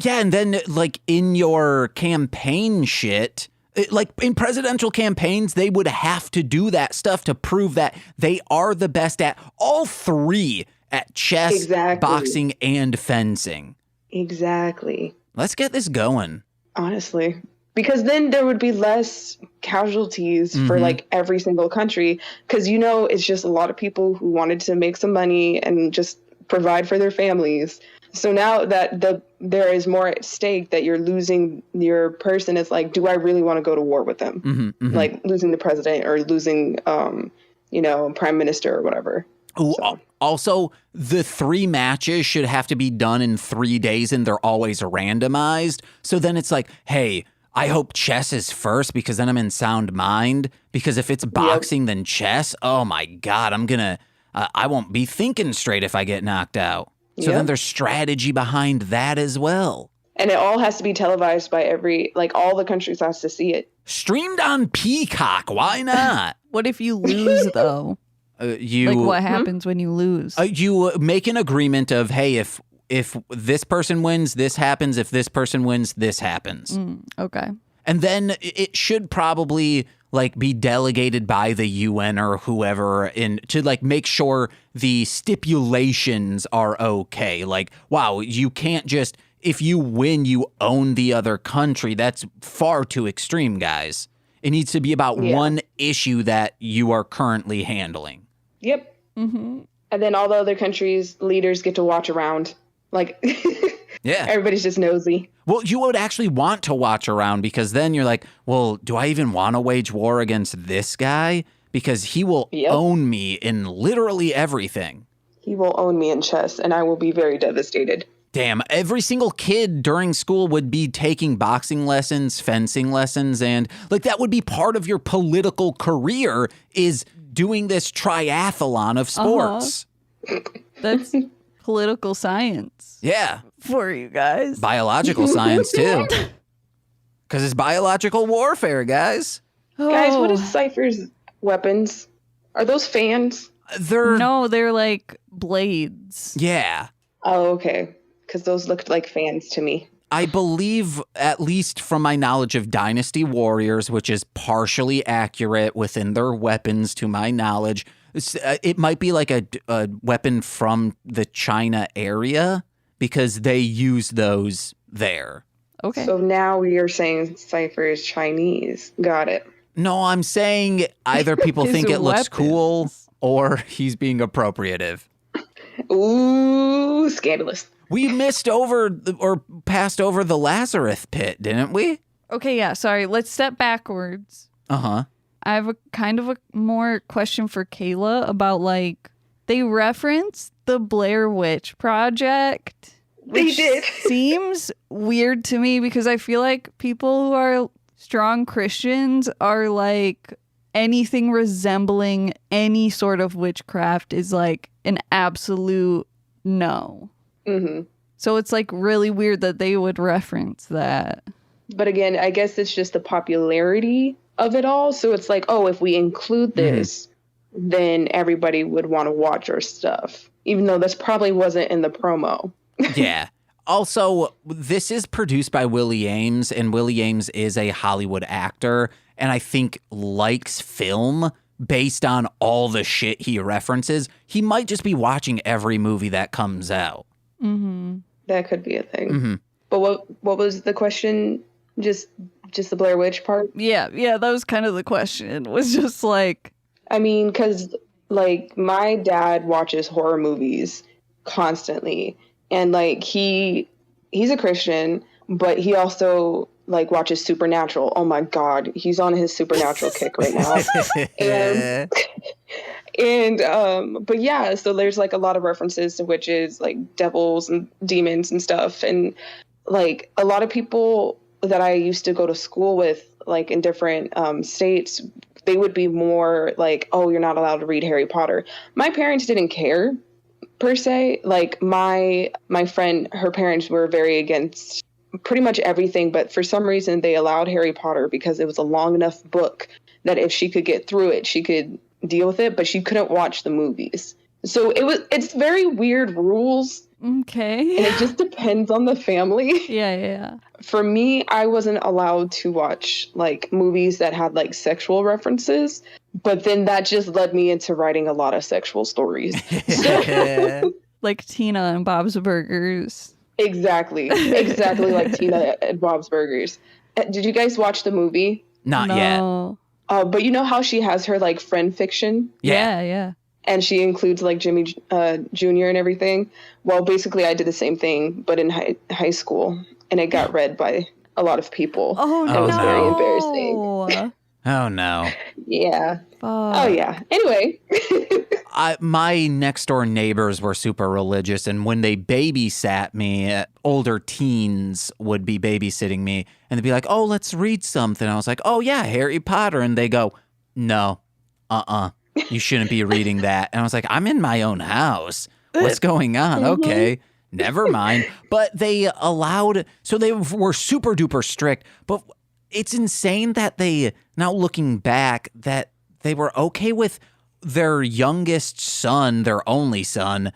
Yeah, and then like in your campaign shit, Like in presidential campaigns, they would have to do that stuff to prove that they are the best at all three, at chess, Exactly. boxing, and fencing. Exactly. Let's get this going. Honestly. Because then there would be less casualties for like every single country. Because, it's just a lot of people who wanted to make some money and just provide for their families. So now that there is more at stake, that you're losing your person, it's like, do I really want to go to war with them? Like losing the president or losing, prime minister or whatever. Ooh, So. Also, the 3 matches should have to be done in 3 days, and they're always randomized. So then it's like, hey, I hope chess is first because then I'm in sound mind. Because if it's boxing, then chess, oh my God, I won't be thinking straight if I get knocked out. So then there's strategy behind that as well. And it all has to be televised by all the countries has to see it. Streamed on Peacock, why not? What if you lose, though? What happens when you lose? You make an agreement of, hey, if this person wins, this happens. If this person wins, this happens. Okay. And then it should probably be delegated by the UN or whoever to make sure the stipulations are okay. Wow, you can't just, if you win, you own the other country. That's far too extreme, guys. It needs to be about one issue that you are currently handling. Yep. Mm-hmm. And then all the other countries' leaders get to watch around. Yeah. Everybody's just nosy. Well, you would actually want to watch around because then you're like, well, do I even want to wage war against this guy? Because he will own me in literally everything. He will own me in chess, and I will be very devastated. Damn, every single kid during school would be taking boxing lessons, fencing lessons, and that would be part of your political career is doing this triathlon of sports. That's political science. Yeah. For you guys. Biological science, too. Because it's biological warfare, guys. Guys, what is Cypher's weapons? Are those fans? No, they're like blades. Yeah. Oh, okay. Because those looked like fans to me. I believe, at least from my knowledge of Dynasty Warriors, which is partially accurate within their weapons to my knowledge, it might be like a weapon from the China area because they use those there. Okay. So now you're saying Cypher is Chinese. Got it. No, I'm saying either people think it looks cool or he's being appropriative. Ooh, scandalous. We missed over or passed over the Lazarus pit, didn't we? Okay, yeah, sorry. Let's step backwards. Uh-huh. I have a kind of a more question for Kayla about they reference the Blair Witch Project. They did. Seems weird to me because I feel like people who are strong Christians are anything resembling any sort of witchcraft is an absolute no. Mm-hmm. So it's really weird that they would reference that. But again, I guess it's just the popularity of it all. So it's if we include this, then everybody would want to watch our stuff, even though this probably wasn't in the promo. Yeah. Also, this is produced by Willie Ames, and Willie Ames is a Hollywood actor, and I think likes film based on all the shit he references. He might just be watching every movie that comes out. Mm-hmm. That could be a thing. Mm-hmm. But what was the question? Just the Blair Witch part? Yeah, that was kind of the question. Was just I mean, because my dad watches horror movies constantly, and he's a Christian, but he also watches Supernatural. Oh my God, he's on his Supernatural kick right now. But yeah, so there's a lot of references to witches, devils and demons and stuff, and a lot of people that I used to go to school with, in different states, they would be more oh, you're not allowed to read Harry Potter. My parents didn't care per se. My friend, her parents were very against pretty much everything, but for some reason they allowed Harry Potter because it was a long enough book that if she could get through it, she could deal with it, but she couldn't watch the movies. So it's very weird rules Okay. And it just depends on the family. Yeah. For me, I wasn't allowed to watch like movies that had like sexual references, but then that just led me into writing a lot of sexual stories. Like Tina and Bob's Burgers. Exactly like Tina and Bob's Burgers. Did you guys watch the movie? Not yet. But you know how she has her like friend fiction? Yeah. And she includes like Jimmy Jr. and everything. Well, basically, I did the same thing, but in high school, and it got read by a lot of people. Oh, It no. was very embarrassing. Oh, no. Yeah. Fuck. Oh, yeah. Anyway. My next door neighbors were super religious, and when they babysat me, older teens would be babysitting me, and they'd be like, oh, let's read something. I was like, oh, yeah, Harry Potter. And they go, no, you shouldn't be reading that. And I was like, I'm in my own house. What's going on? Okay, never mind. But they allowed, so they were super duper strict, but it's insane that they, now looking back, that they were okay with their youngest son, their only son,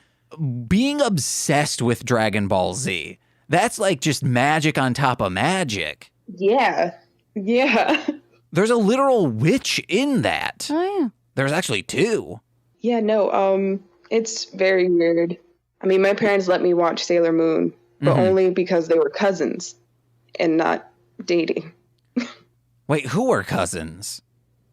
being obsessed with Dragon Ball Z. That's like just magic on top of magic. Yeah. There's a literal witch in that. Oh, yeah. There's actually 2. Yeah, no, it's very weird. I mean, my parents let me watch Sailor Moon, but only because they were cousins and not dating. Wait, who were cousins?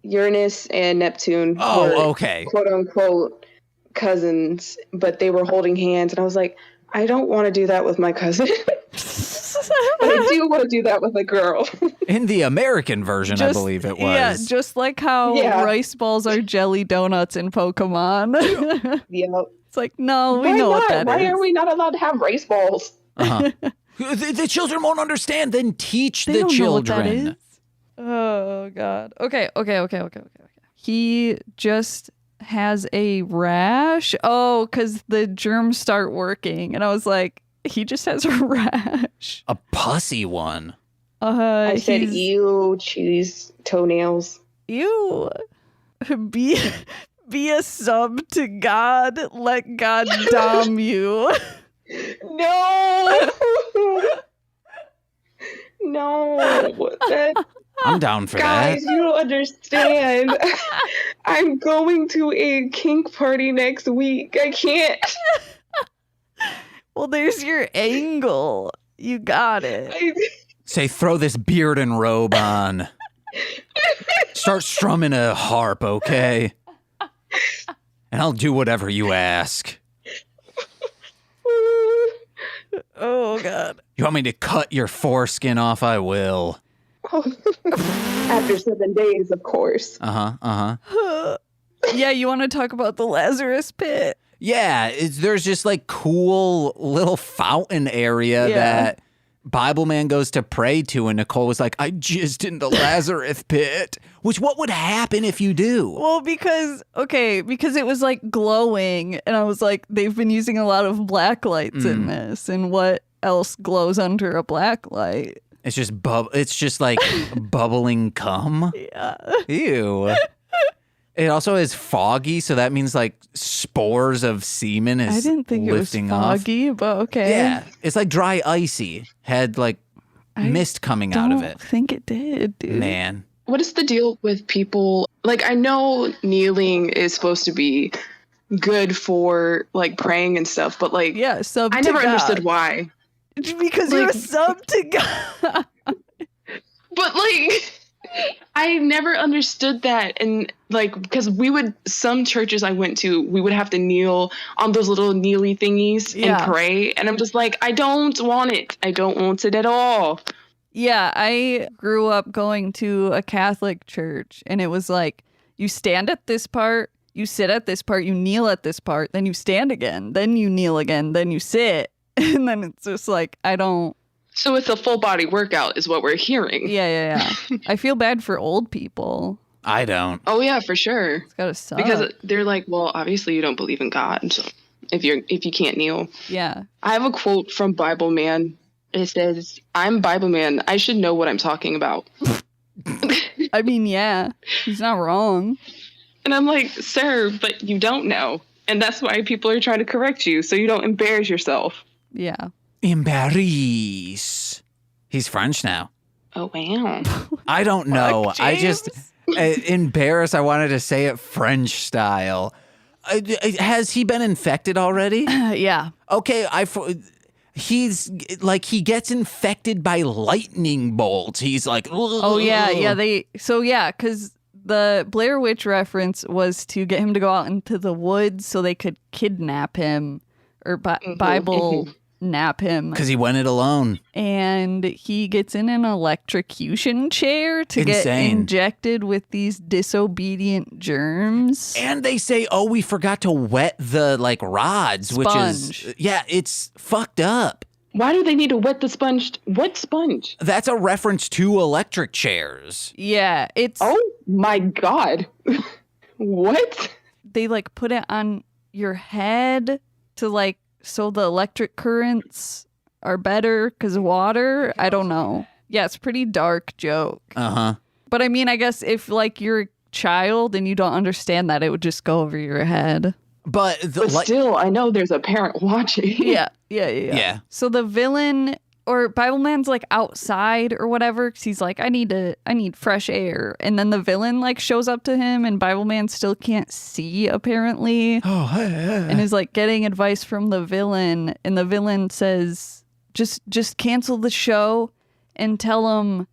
Uranus and Neptune were, okay. quote unquote, cousins, but they were holding hands, and I was like, I don't want to do that with my cousin. But I do want to do that with a girl. In the American version, I believe it was. Yeah, just like how rice balls are jelly donuts in Pokemon. Yeah. It's like, no, we know what that is. Why are we not allowed to have race balls? The children won't understand. Then teach They the don't know what children. that is. Oh, God. Okay. He just has a rash. Oh, because the germs start working. And I was like, he just has a rash. A pussy one. I said, ew, cheese, toenails. Ew. Be a sub to God. Let God dom you. No. No. I'm down for Guys, that. you don't understand. I'm going to a kink party next week. I can't. Well, there's your angle. You got it. Say, throw this beard and robe on. Start strumming a harp, okay? And I'll do whatever you ask. Oh, God. You want me to cut your foreskin off? I will. After 7 days, of course. Yeah, you want to talk about the Lazarus pit? Yeah, there's just like cool little fountain area that Bibleman goes to pray to, and Nicole was like, I jizzed in the Lazarus pit. Which, what would happen if you do? Well, because it was like glowing, and I was like, they've been using a lot of black lights in this, and what else glows under a black light? It's just like bubbling cum. Yeah. Ew. It also is foggy, so that means like spores of semen is I didn't think lifting it was foggy, but okay. Yeah, it's like dry icy. Had like mist coming out of it. I don't think it did, dude. Man. What is the deal with people? Like, I know kneeling is supposed to be good for like praying and stuff, but like, Yeah, sub I to never God. understood why. Because you're a sub to God. But like, I never understood that. And like, because some churches I went to, we would have to kneel on those little kneely thingies and pray. And I'm just like, I don't want it. I don't want it at all. Yeah, I grew up going to a Catholic church, and it was like, you stand at this part, you sit at this part, you kneel at this part, then you stand again, then you kneel again, then you sit. And then it's just like, I don't. So it's a full body workout is what we're hearing. Yeah. I feel bad for old people. I don't. Oh yeah, for sure. It's gotta suck. Because they're like, well, obviously you don't believe in God, so if you can't kneel. Yeah. I have a quote from Bibleman. It says, "I'm Bibleman. I should know what I'm talking about." I mean, yeah, he's not wrong. And I'm like, sir, but you don't know. And that's why people are trying to correct you, so you don't embarrass yourself. Yeah. Embarrass. He's French now. Oh, wow. I don't know. Fuck, I just embarrass. I wanted to say it French style. Has he been infected already? Yeah. Okay, he's like he gets infected by lightning bolts. He's like, Oh, yeah. Yeah, because the Blair Witch reference was to get him to go out into the woods so they could kidnap him or Bible nap him. because he went it alone. And he gets in an electrocution chair to get Insane. injected with these disobedient germs. And they say, "Oh, we forgot to wet the like rods," which Sponge. is it's fucked up. Why do they need to wet the sponge? What sponge? That's a reference to electric chairs. Yeah, it's Oh my god. What? they like put it on your head to like so the electric currents are better because of water. I don't know. Yeah, it's a pretty dark joke. Uh-huh. But I mean, I guess if like you're a child and you don't understand that, it would just go over your head. But But still, I know there's a parent watching. Yeah. Yeah. So the villain or Bibleman's like outside or whatever because he's like, I need fresh air. And then the villain like shows up to him and Bibleman still can't see apparently. And is like getting advice from the villain. And the villain says, just cancel the show and tell him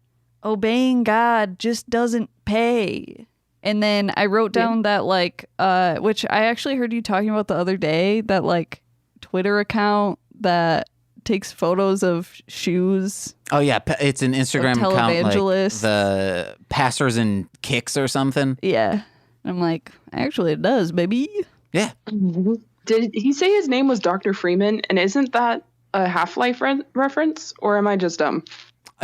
obeying God just doesn't pay. And then I wrote down that like, which I actually heard you talking about the other day, that like Twitter account that takes photos of shoes. Oh yeah, it's an Instagram account, like televangelists. the Pastors and Kicks or something. Yeah. I'm like, actually it does, baby. Yeah. Did he say his name was Dr. Freeman? And isn't that a Half-Life reference? Or am I just dumb?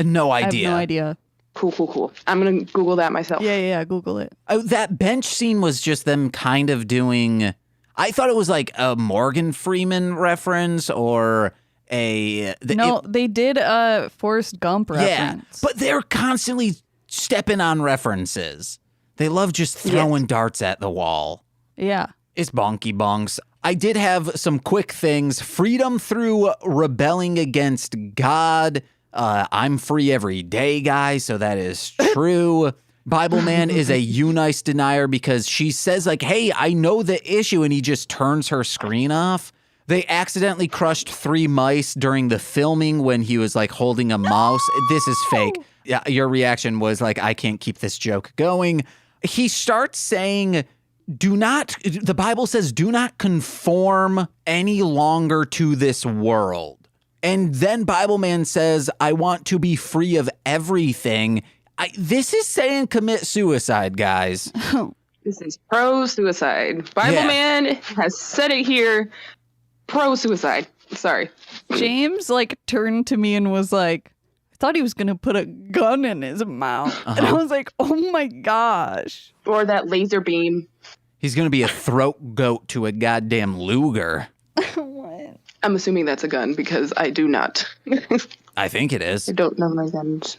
No I idea. have no idea. Cool. I'm going to Google that myself. Yeah, Google it. That bench scene was just them kind of doing. I thought it was like a Morgan Freeman reference or a. They did a Forrest Gump reference. Yeah, but they're constantly stepping on references. They love just throwing darts at the wall. Yeah. It's bonky bonks. I did have some quick things. Freedom through rebelling against God. I'm free every day, guys, so that is true. Bibleman is a Eunice denier because she says, like, hey, I know the issue, and he just turns her screen off. They accidentally crushed 3 mice during the filming when he was, like, holding a mouse. This is fake. Yeah, your reaction was like, I can't keep this joke going. He starts saying, the Bible says, do not conform any longer to this world. And then Bibleman says, I want to be free of everything. This is saying commit suicide, guys. This is pro-suicide. Bibleman has said it here. Pro-suicide. Sorry. James like turned to me and was like, I thought he was going to put a gun in his mouth. And I was like, oh my gosh. Or that laser beam. He's going to be a throat goat to a goddamn Luger. What? I'm assuming that's a gun because I do not. I think it is. I don't know my guns.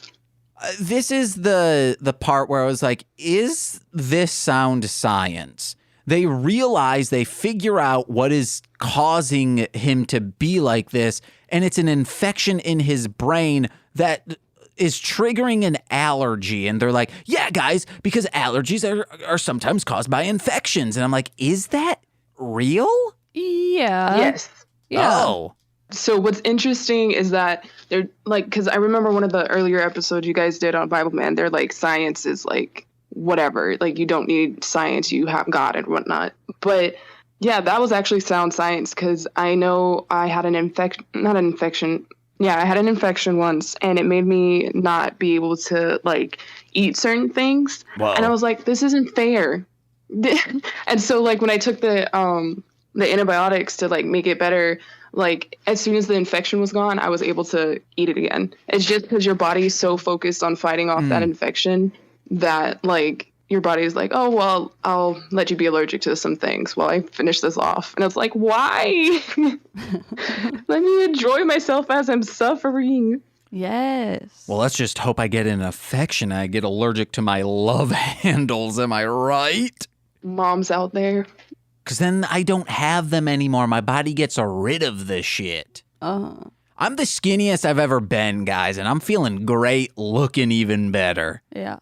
This is the part where I was like, is this sound science? They realize, they figure out what is causing him to be like this, and it's an infection in his brain that is triggering an allergy. And they're like, yeah, guys, because allergies are sometimes caused by infections. And I'm like, is that real? Yeah. Yes. Yeah. Oh. So what's interesting is that they're like, because I remember one of the earlier episodes you guys did on Bibleman, they're like, science is like whatever, like you don't need science, you have God and whatnot. But yeah, that was actually sound science because I know I had an infection. Yeah, I had an infection once and it made me not be able to like eat certain things. Whoa. And I was like, this isn't fair. And so like when I took the antibiotics to like make it better, like as soon as the infection was gone, I was able to eat it again. It's just because your body is so focused on fighting off that infection that like your body is like, oh, well, I'll let you be allergic to some things while I finish this off. And it's like, why? Let me enjoy myself as I'm suffering. Yes. Well, let's just hope I get an infection and I get allergic to my love handles. Am I right? Moms out there. because then I don't have them anymore. My body gets rid of the shit. I'm the skinniest I've ever been, guys, and I'm feeling great, looking even better. Yeah.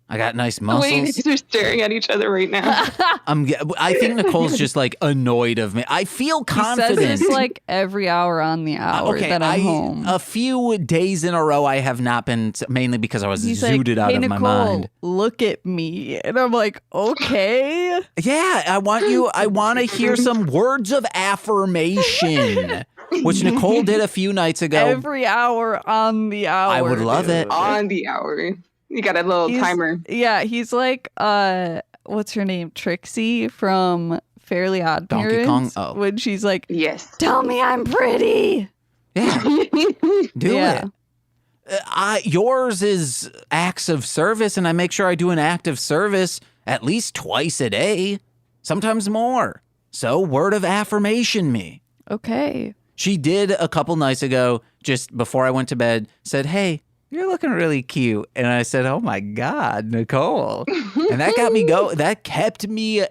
I got nice Wait, muscles. they're staring at each other right now. I think Nicole's just like annoyed of me. I feel confident. He says this like every hour on the hour that I'm home. A few days in a row, I have not been, mainly because I was He's zooted like, out hey, of Nicole, my mind. look at me. And I'm like, okay. Yeah, I want to hear some words of affirmation, which Nicole did a few nights ago. Every hour on the hour. I would love it. dude. On the hour. You got a little timer. Yeah, he's like, what's her name? Trixie from Fairly Odd Donkey Parents. Kong? Oh. When she's like, Yes. tell me I'm pretty. Yeah, do Yeah. it. Yours is acts of service, and I make sure I do an act of service at least twice a day, sometimes more. So, word of affirmation me. Okay. She did a couple nights ago, just before I went to bed, said, hey, you're looking really cute. And I said, oh my God, Nicole. And that got me that kept me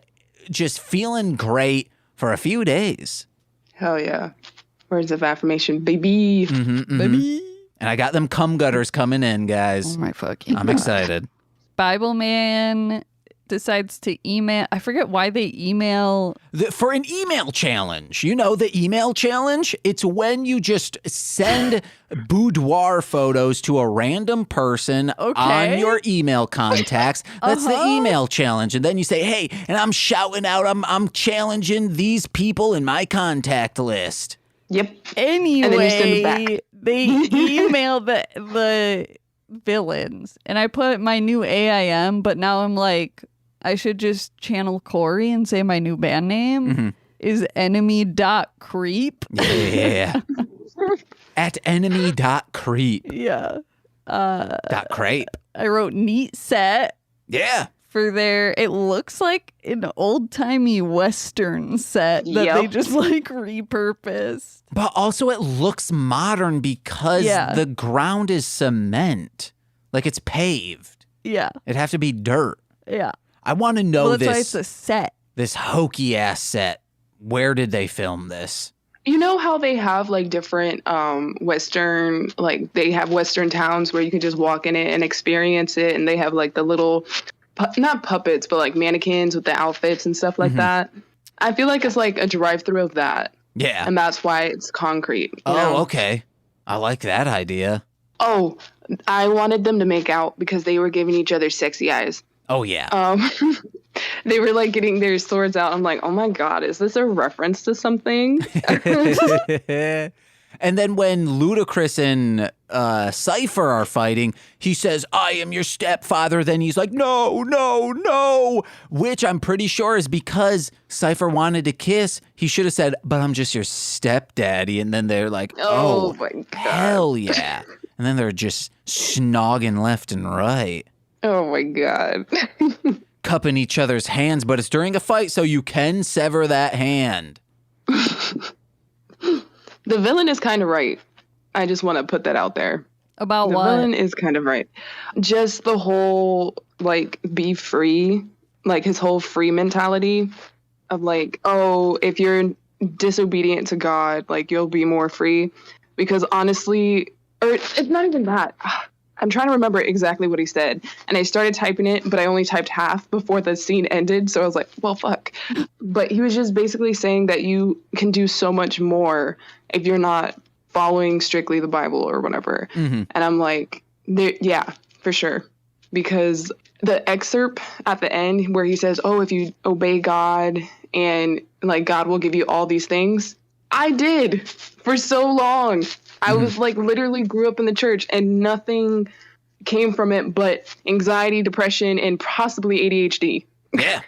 just feeling great for a few days. Hell yeah. Words of affirmation, baby. Baby. And I got them cum gutters coming in, guys. Oh my fucking I'm God. excited. Bibleman decides to email. I forget why they email. For an email challenge, you know the email challenge? It's when you just send boudoir photos to a random person on your email contacts. That's the email challenge. And then you say, hey, and I'm shouting out, I'm challenging these people in my contact list. Yep. Anyway, And then you send it back. they email the villains, and I put my new AIM, but now I'm like, I should just channel Corey and say my new band name is enemy.creep. Yeah. At enemy.creep. Yeah. Dot crepe. I wrote neat set Yeah. for their, it looks like an old-timey Western set that they Yep. just like repurposed. But also it looks modern because Yeah. the ground is cement. Like it's paved. Yeah. It'd have to be dirt. Yeah. I want to know Well, that's why it's this a set. this hokey ass set. Where did they film this? You know how they have like different Western, like they have Western towns where you can just walk in it and experience it. And they have like the little, not puppets, but like mannequins with the outfits and stuff like that. I feel like it's like a drive-through of that. Yeah. And that's why it's concrete. you Oh, know? okay. I like that idea. Oh, I wanted them to make out because they were giving each other sexy eyes. Oh, yeah. They were like getting their swords out. I'm like, oh my God, is this a reference to something? And then when Ludacris and Cypher are fighting, he says, I am your stepfather. Then he's like, no, no, no. Which I'm pretty sure is because Cypher wanted to kiss. He should have said, but I'm just your stepdaddy. And then they're like, Oh oh, my God. hell yeah. And then they're just snogging left and right, Oh my God. cupping each other's hands. But it's during a fight, so you can sever that hand. The villain is kind of right. I just want to put that out there. About The what? villain is kind of right. Just the whole, like, be free, like his whole free mentality of like, oh, if you're disobedient to God, like you'll be more free. Because honestly, or it's not even that. I'm trying to remember exactly what he said. And I started typing it, but I only typed half before the scene ended. So I was like, well, fuck. But he was just basically saying that you can do so much more if you're not following strictly the Bible or whatever. And I'm like, yeah, for sure. Because the excerpt at the end where he says, oh, if you obey God and like God will give you all these things. I did for so long. I was like literally grew up in the church and nothing came from it but anxiety, depression, and possibly ADHD. Yeah.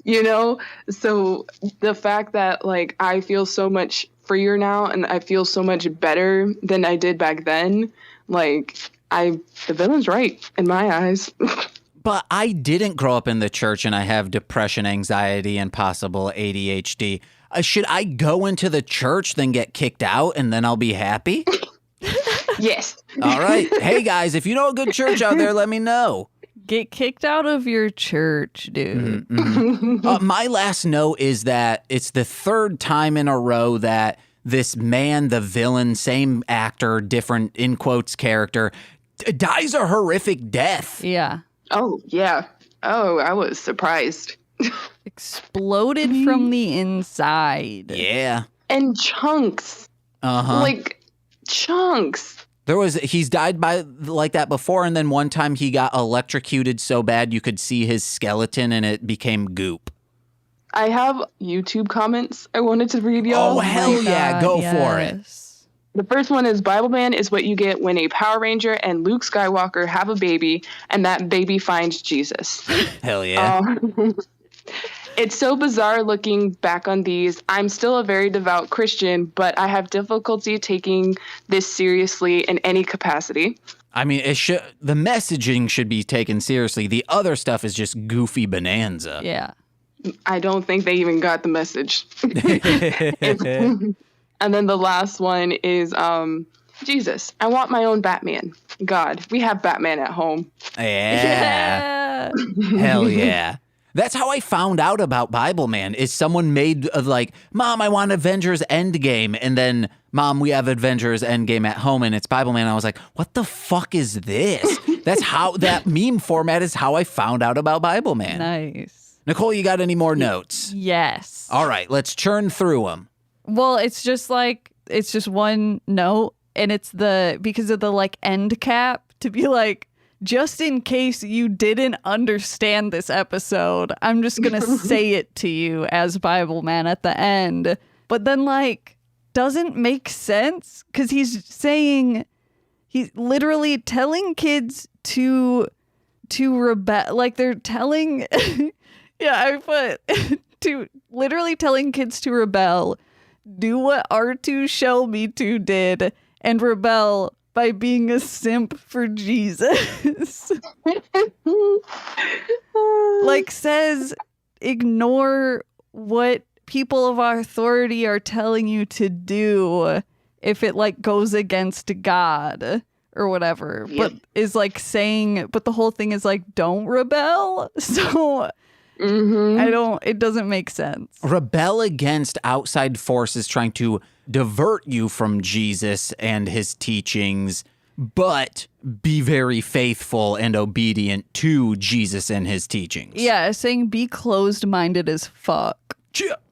You know? So the fact that like I feel so much freer now and I feel so much better than I did back then, like the villain's right in my eyes. But I didn't grow up in the church and I have depression, anxiety, and possible ADHD. Should I go into the church, then get kicked out, and then I'll be happy? Yes. All right. Hey, guys, if you know a good church out there, let me know. Get kicked out of your church, dude. My last note is that it's the third time in a row that this man, the villain, same actor, different in quotes character, dies a horrific death. Yeah. Oh, yeah. Oh, I was surprised. Exploded from the inside. Yeah. And chunks. Uh-huh. Like, chunks. He's died by like that before, and then one time he got electrocuted so bad you could see his skeleton and it became goop. I have YouTube comments I wanted to read y'all. Oh, hell yeah, go for it. The first one is Bibleman is what you get when a Power Ranger and Luke Skywalker have a baby and that baby finds Jesus. Hell yeah. It's so bizarre looking back on these. I'm still a very devout Christian, but I have difficulty taking this seriously in any capacity. I mean, the messaging should be taken seriously. The other stuff is just goofy bonanza. Yeah. I don't think they even got the message. And then the last one is Jesus. I want my own Batman. God, we have Batman at home. Yeah. Hell yeah. That's how I found out about Bibleman, is someone made like, Mom, I want Avengers Endgame. And then, Mom, we have Avengers Endgame at home and it's Bibleman. And I was like, what the fuck is this? That's how that meme format is how I found out about Bibleman. Nice. Nicole, you got any more notes? Yes. All right, let's churn through them. Well, it's just one note, and it's because of the like end cap to be like, just in case you didn't understand this episode, I'm just going to say it to you as Bibleman at the end. But then like, doesn't make sense because he's literally telling kids to rebel. Like they're telling, yeah, I put literally telling kids to rebel, do what R2 Shelby 2 did and rebel by being a simp for Jesus. Like says, ignore what people of authority are telling you to do if it like goes against God or whatever. Yep. But is like saying, but the whole thing is like, don't rebel. So it doesn't make sense. Rebel against outside forces trying to divert you from Jesus and his teachings, but be very faithful and obedient to Jesus and his teachings. Yeah, saying be closed-minded as fuck.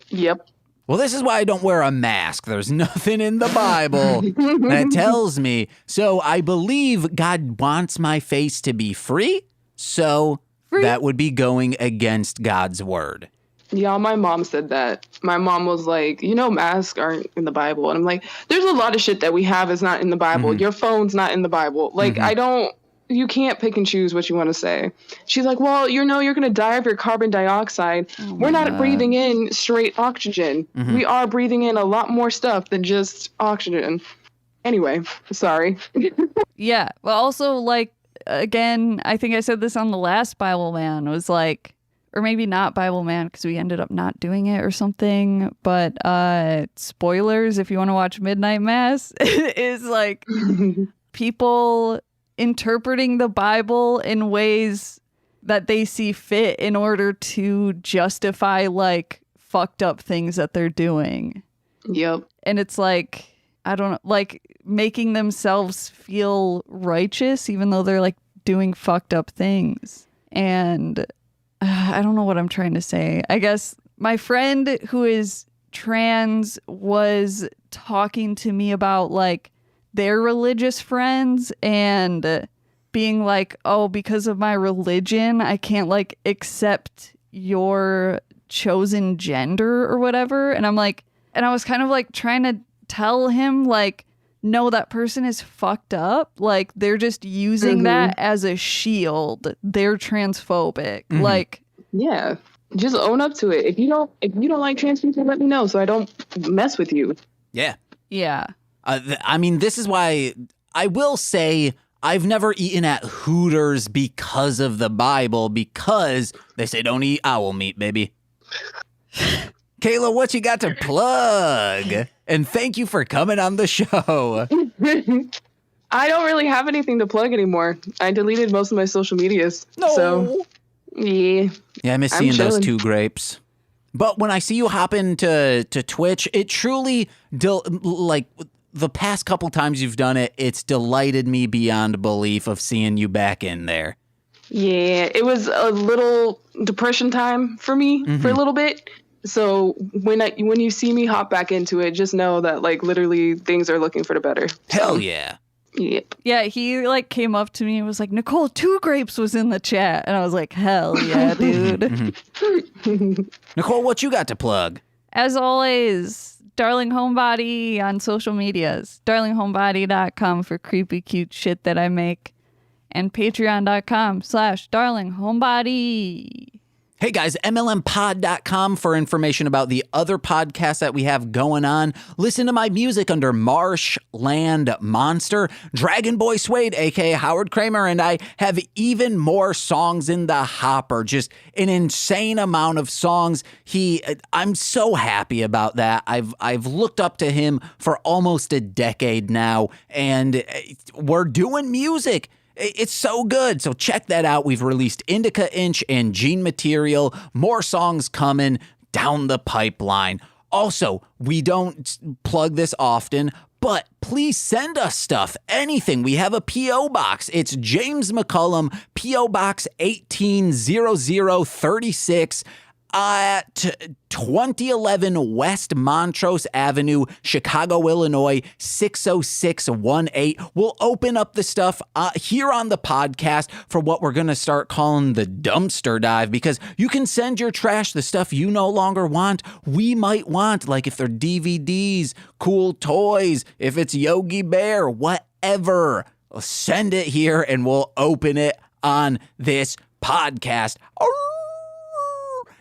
Yep. Well, this is why I don't wear a mask. There's nothing in the Bible that tells me. So I believe God wants my face to be free. So that would be going against God's word. Yeah, my mom said that. My mom was like, masks aren't in the Bible. And I'm like, there's a lot of shit that we have is not in the Bible. Your phone's not in the Bible. Like, you can't pick and choose what you want to say. She's like, well, you're going to die of your carbon dioxide. We're not breathing in straight oxygen. We are breathing in a lot more stuff than just oxygen. Anyway, sorry. Yeah. Well, also, like, again, I think I said this on the last Bibleman, was like, or maybe not Bibleman because we ended up not doing it or something. But spoilers, if you want to watch Midnight Mass, is like people interpreting the Bible in ways that they see fit in order to justify like fucked up things that they're doing. Yep. And it's like, I don't know, like making themselves feel righteous even though they're like doing fucked up things. And I don't know what I'm trying to say. I guess my friend who is trans was talking to me about like their religious friends and being like, oh, because of my religion, I can't like accept your chosen gender or whatever. And I'm like, and I was kind of like trying to tell him like, no, that person is fucked up. Like they're just using that as a shield. They're transphobic. Like, yeah, just own up to it. If you don't like trans people, let me know so I don't mess with you. Yeah. Yeah. I mean, this is why I will say I've never eaten at Hooters because of the Bible, because they say don't eat owl meat, baby. Kayla, what you got to plug? And thank you for coming on the show. I don't really have anything to plug anymore. I deleted most of my social medias. No. So, yeah. Yeah, I miss I'm seeing those chilling. 2 grapes. But when I see you hop into Twitch, it truly, like, the past couple times you've done it, it's delighted me beyond belief of seeing you back in there. Yeah, it was a little depression time for me for a little bit. So when you see me hop back into it, just know that like literally things are looking for the better. Hell yeah. Yep. Yeah, he like came up to me and was like, Nicole, 2 grapes was in the chat. And I was like, hell yeah, dude. Nicole, what you got to plug? As always, Darling Homebody on social medias. DarlingHomebody.com for creepy, cute shit that I make. And Patreon.com/DarlingHomebody. Hey guys, MLMpod.com for information about the other podcasts that we have going on. Listen to my music under Marshland Monster. Dragon Boy Suede, aka Howard Kramer, and I have even more songs in the hopper. Just an insane amount of songs. I'm so happy about that. I've looked up to him for almost a decade now, and we're doing music. It's so good. So check that out. We've released Indica Inch and Gene Material. More songs coming down the pipeline. Also, we don't plug this often, but please send us stuff, anything. We have a P.O. box. It's James McCollum, P.O. Box 180036 at 2011 West Montrose Avenue, Chicago, Illinois, 60618. We'll open up the stuff here on the podcast for what we're going to start calling the dumpster dive, because you can send your trash, the stuff you no longer want. We might want, like if they're DVDs, cool toys, if it's Yogi Bear, whatever. Send it here and we'll open it on this podcast.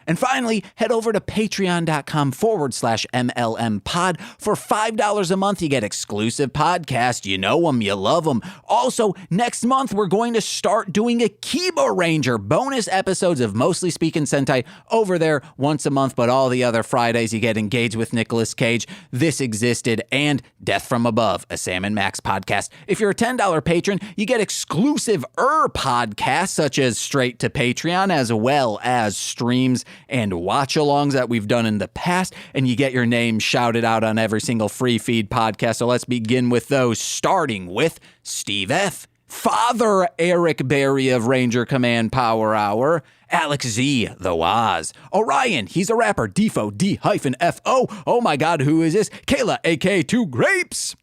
And finally, head over to patreon.com/MLMpod. For $5 a month, you get exclusive podcasts. You know them, you love them. Also, next month, we're going to start doing a Kiba Ranger bonus episodes of Mostly Speaking Sentai over there once a month, but all the other Fridays, you get Engaged with Nicolas Cage, This Existed, and Death from Above, a Sam and Max podcast. If you're a $10 patron, you get exclusive podcasts, such as Straight to Patreon, as well as streams and watch-alongs that we've done in the past, and you get your name shouted out on every single free feed podcast. So let's begin with those, starting with Steve F., Father Eric Berry of Ranger Command Power Hour, Alex Z, The Waz, Orion, he's a rapper, Defo, D-F-O, oh my god, who is this? Kela, aka 2 Grapes,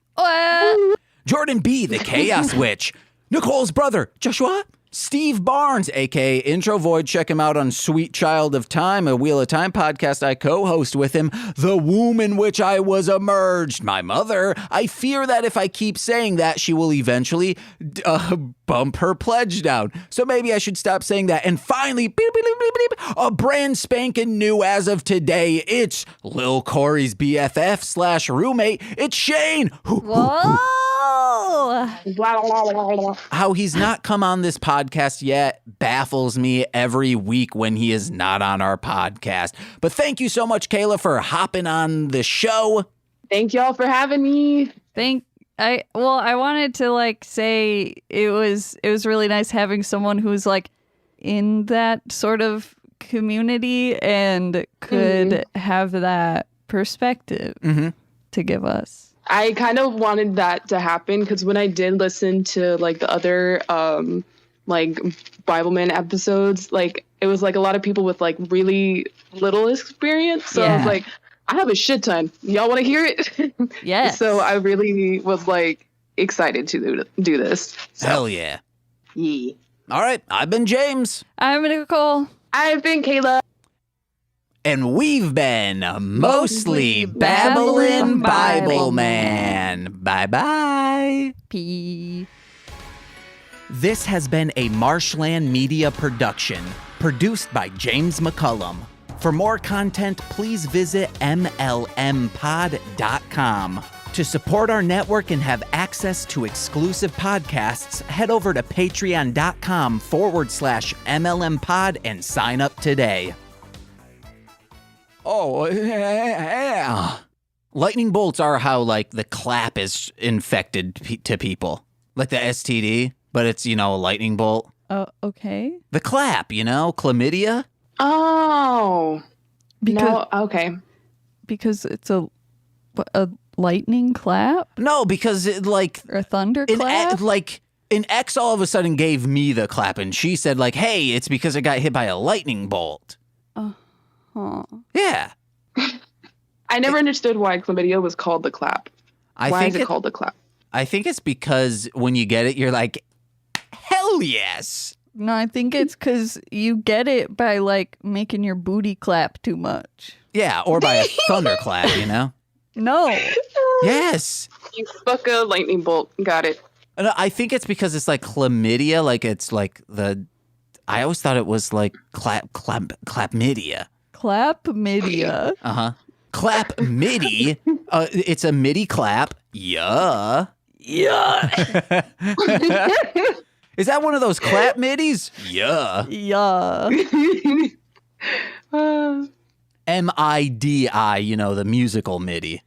Jordan B, the Chaos Witch, Nicole's brother, Joshua, Steve Barnes, aka Intro Void. Check him out on Sweet Child of Time, a Wheel of Time podcast I co-host with him. The womb in which I was emerged. My mother. I fear that if I keep saying that, she will eventually bump her pledge down. So maybe I should stop saying that. And finally, beep, beep, beep, beep, beep, a brand spanking new as of today. It's Lil Corey's BFF/roommate. It's Shane. Whoa! How he's not come on this podcast yet baffles me every week when he is not on our podcast. But thank you so much, Kela, for hopping on the show. Thank y'all for having me. I wanted to like say it was really nice having someone who's like in that sort of community and could have that perspective to give us. I kind of wanted that to happen because when I did listen to like the other like Bibleman episodes, like it was like a lot of people with like really little experience. So I was like, I have a shit ton. Y'all want to hear it? Yes. So I really was like excited to do this. So, Hell yeah. yeah. All right. I've been James. I'm Nicole. I've been Kayla. And we've been Mostly Babblin' Bibleman. Bye-bye. P. This has been a Marshland Media production, produced by James McCollum. For more content, please visit MLMpod.com. To support our network and have access to exclusive podcasts, head over to patreon.com/MLMpod and sign up today. Oh, yeah. Lightning bolts are how, like, the clap is infected to people. Like the STD, but it's, a lightning bolt. Okay. The clap, chlamydia. Oh. Because No, okay. because it's a lightning clap No, because it, or a thunder clap. An ex all of a sudden gave me the clap, and she said, like, hey, it's because I got hit by a lightning bolt. Huh. Yeah. I never understood why chlamydia was called the clap. Why is it called the clap? I think it's because when you get it, you're like, hell yes. No, I think it's because you get it by like making your booty clap too much. Yeah, or by a thunderclap, No. Yes. You fuck a lightning bolt. Got it. No, I think it's because it's like chlamydia, like it's like I always thought it was like clapmedia. Clapmedia. Uh-huh. Clap MIDI. It's a MIDI clap. Yeah. Yeah. Is that one of those clap MIDIs? Yeah. Yeah. MIDI, the musical MIDI.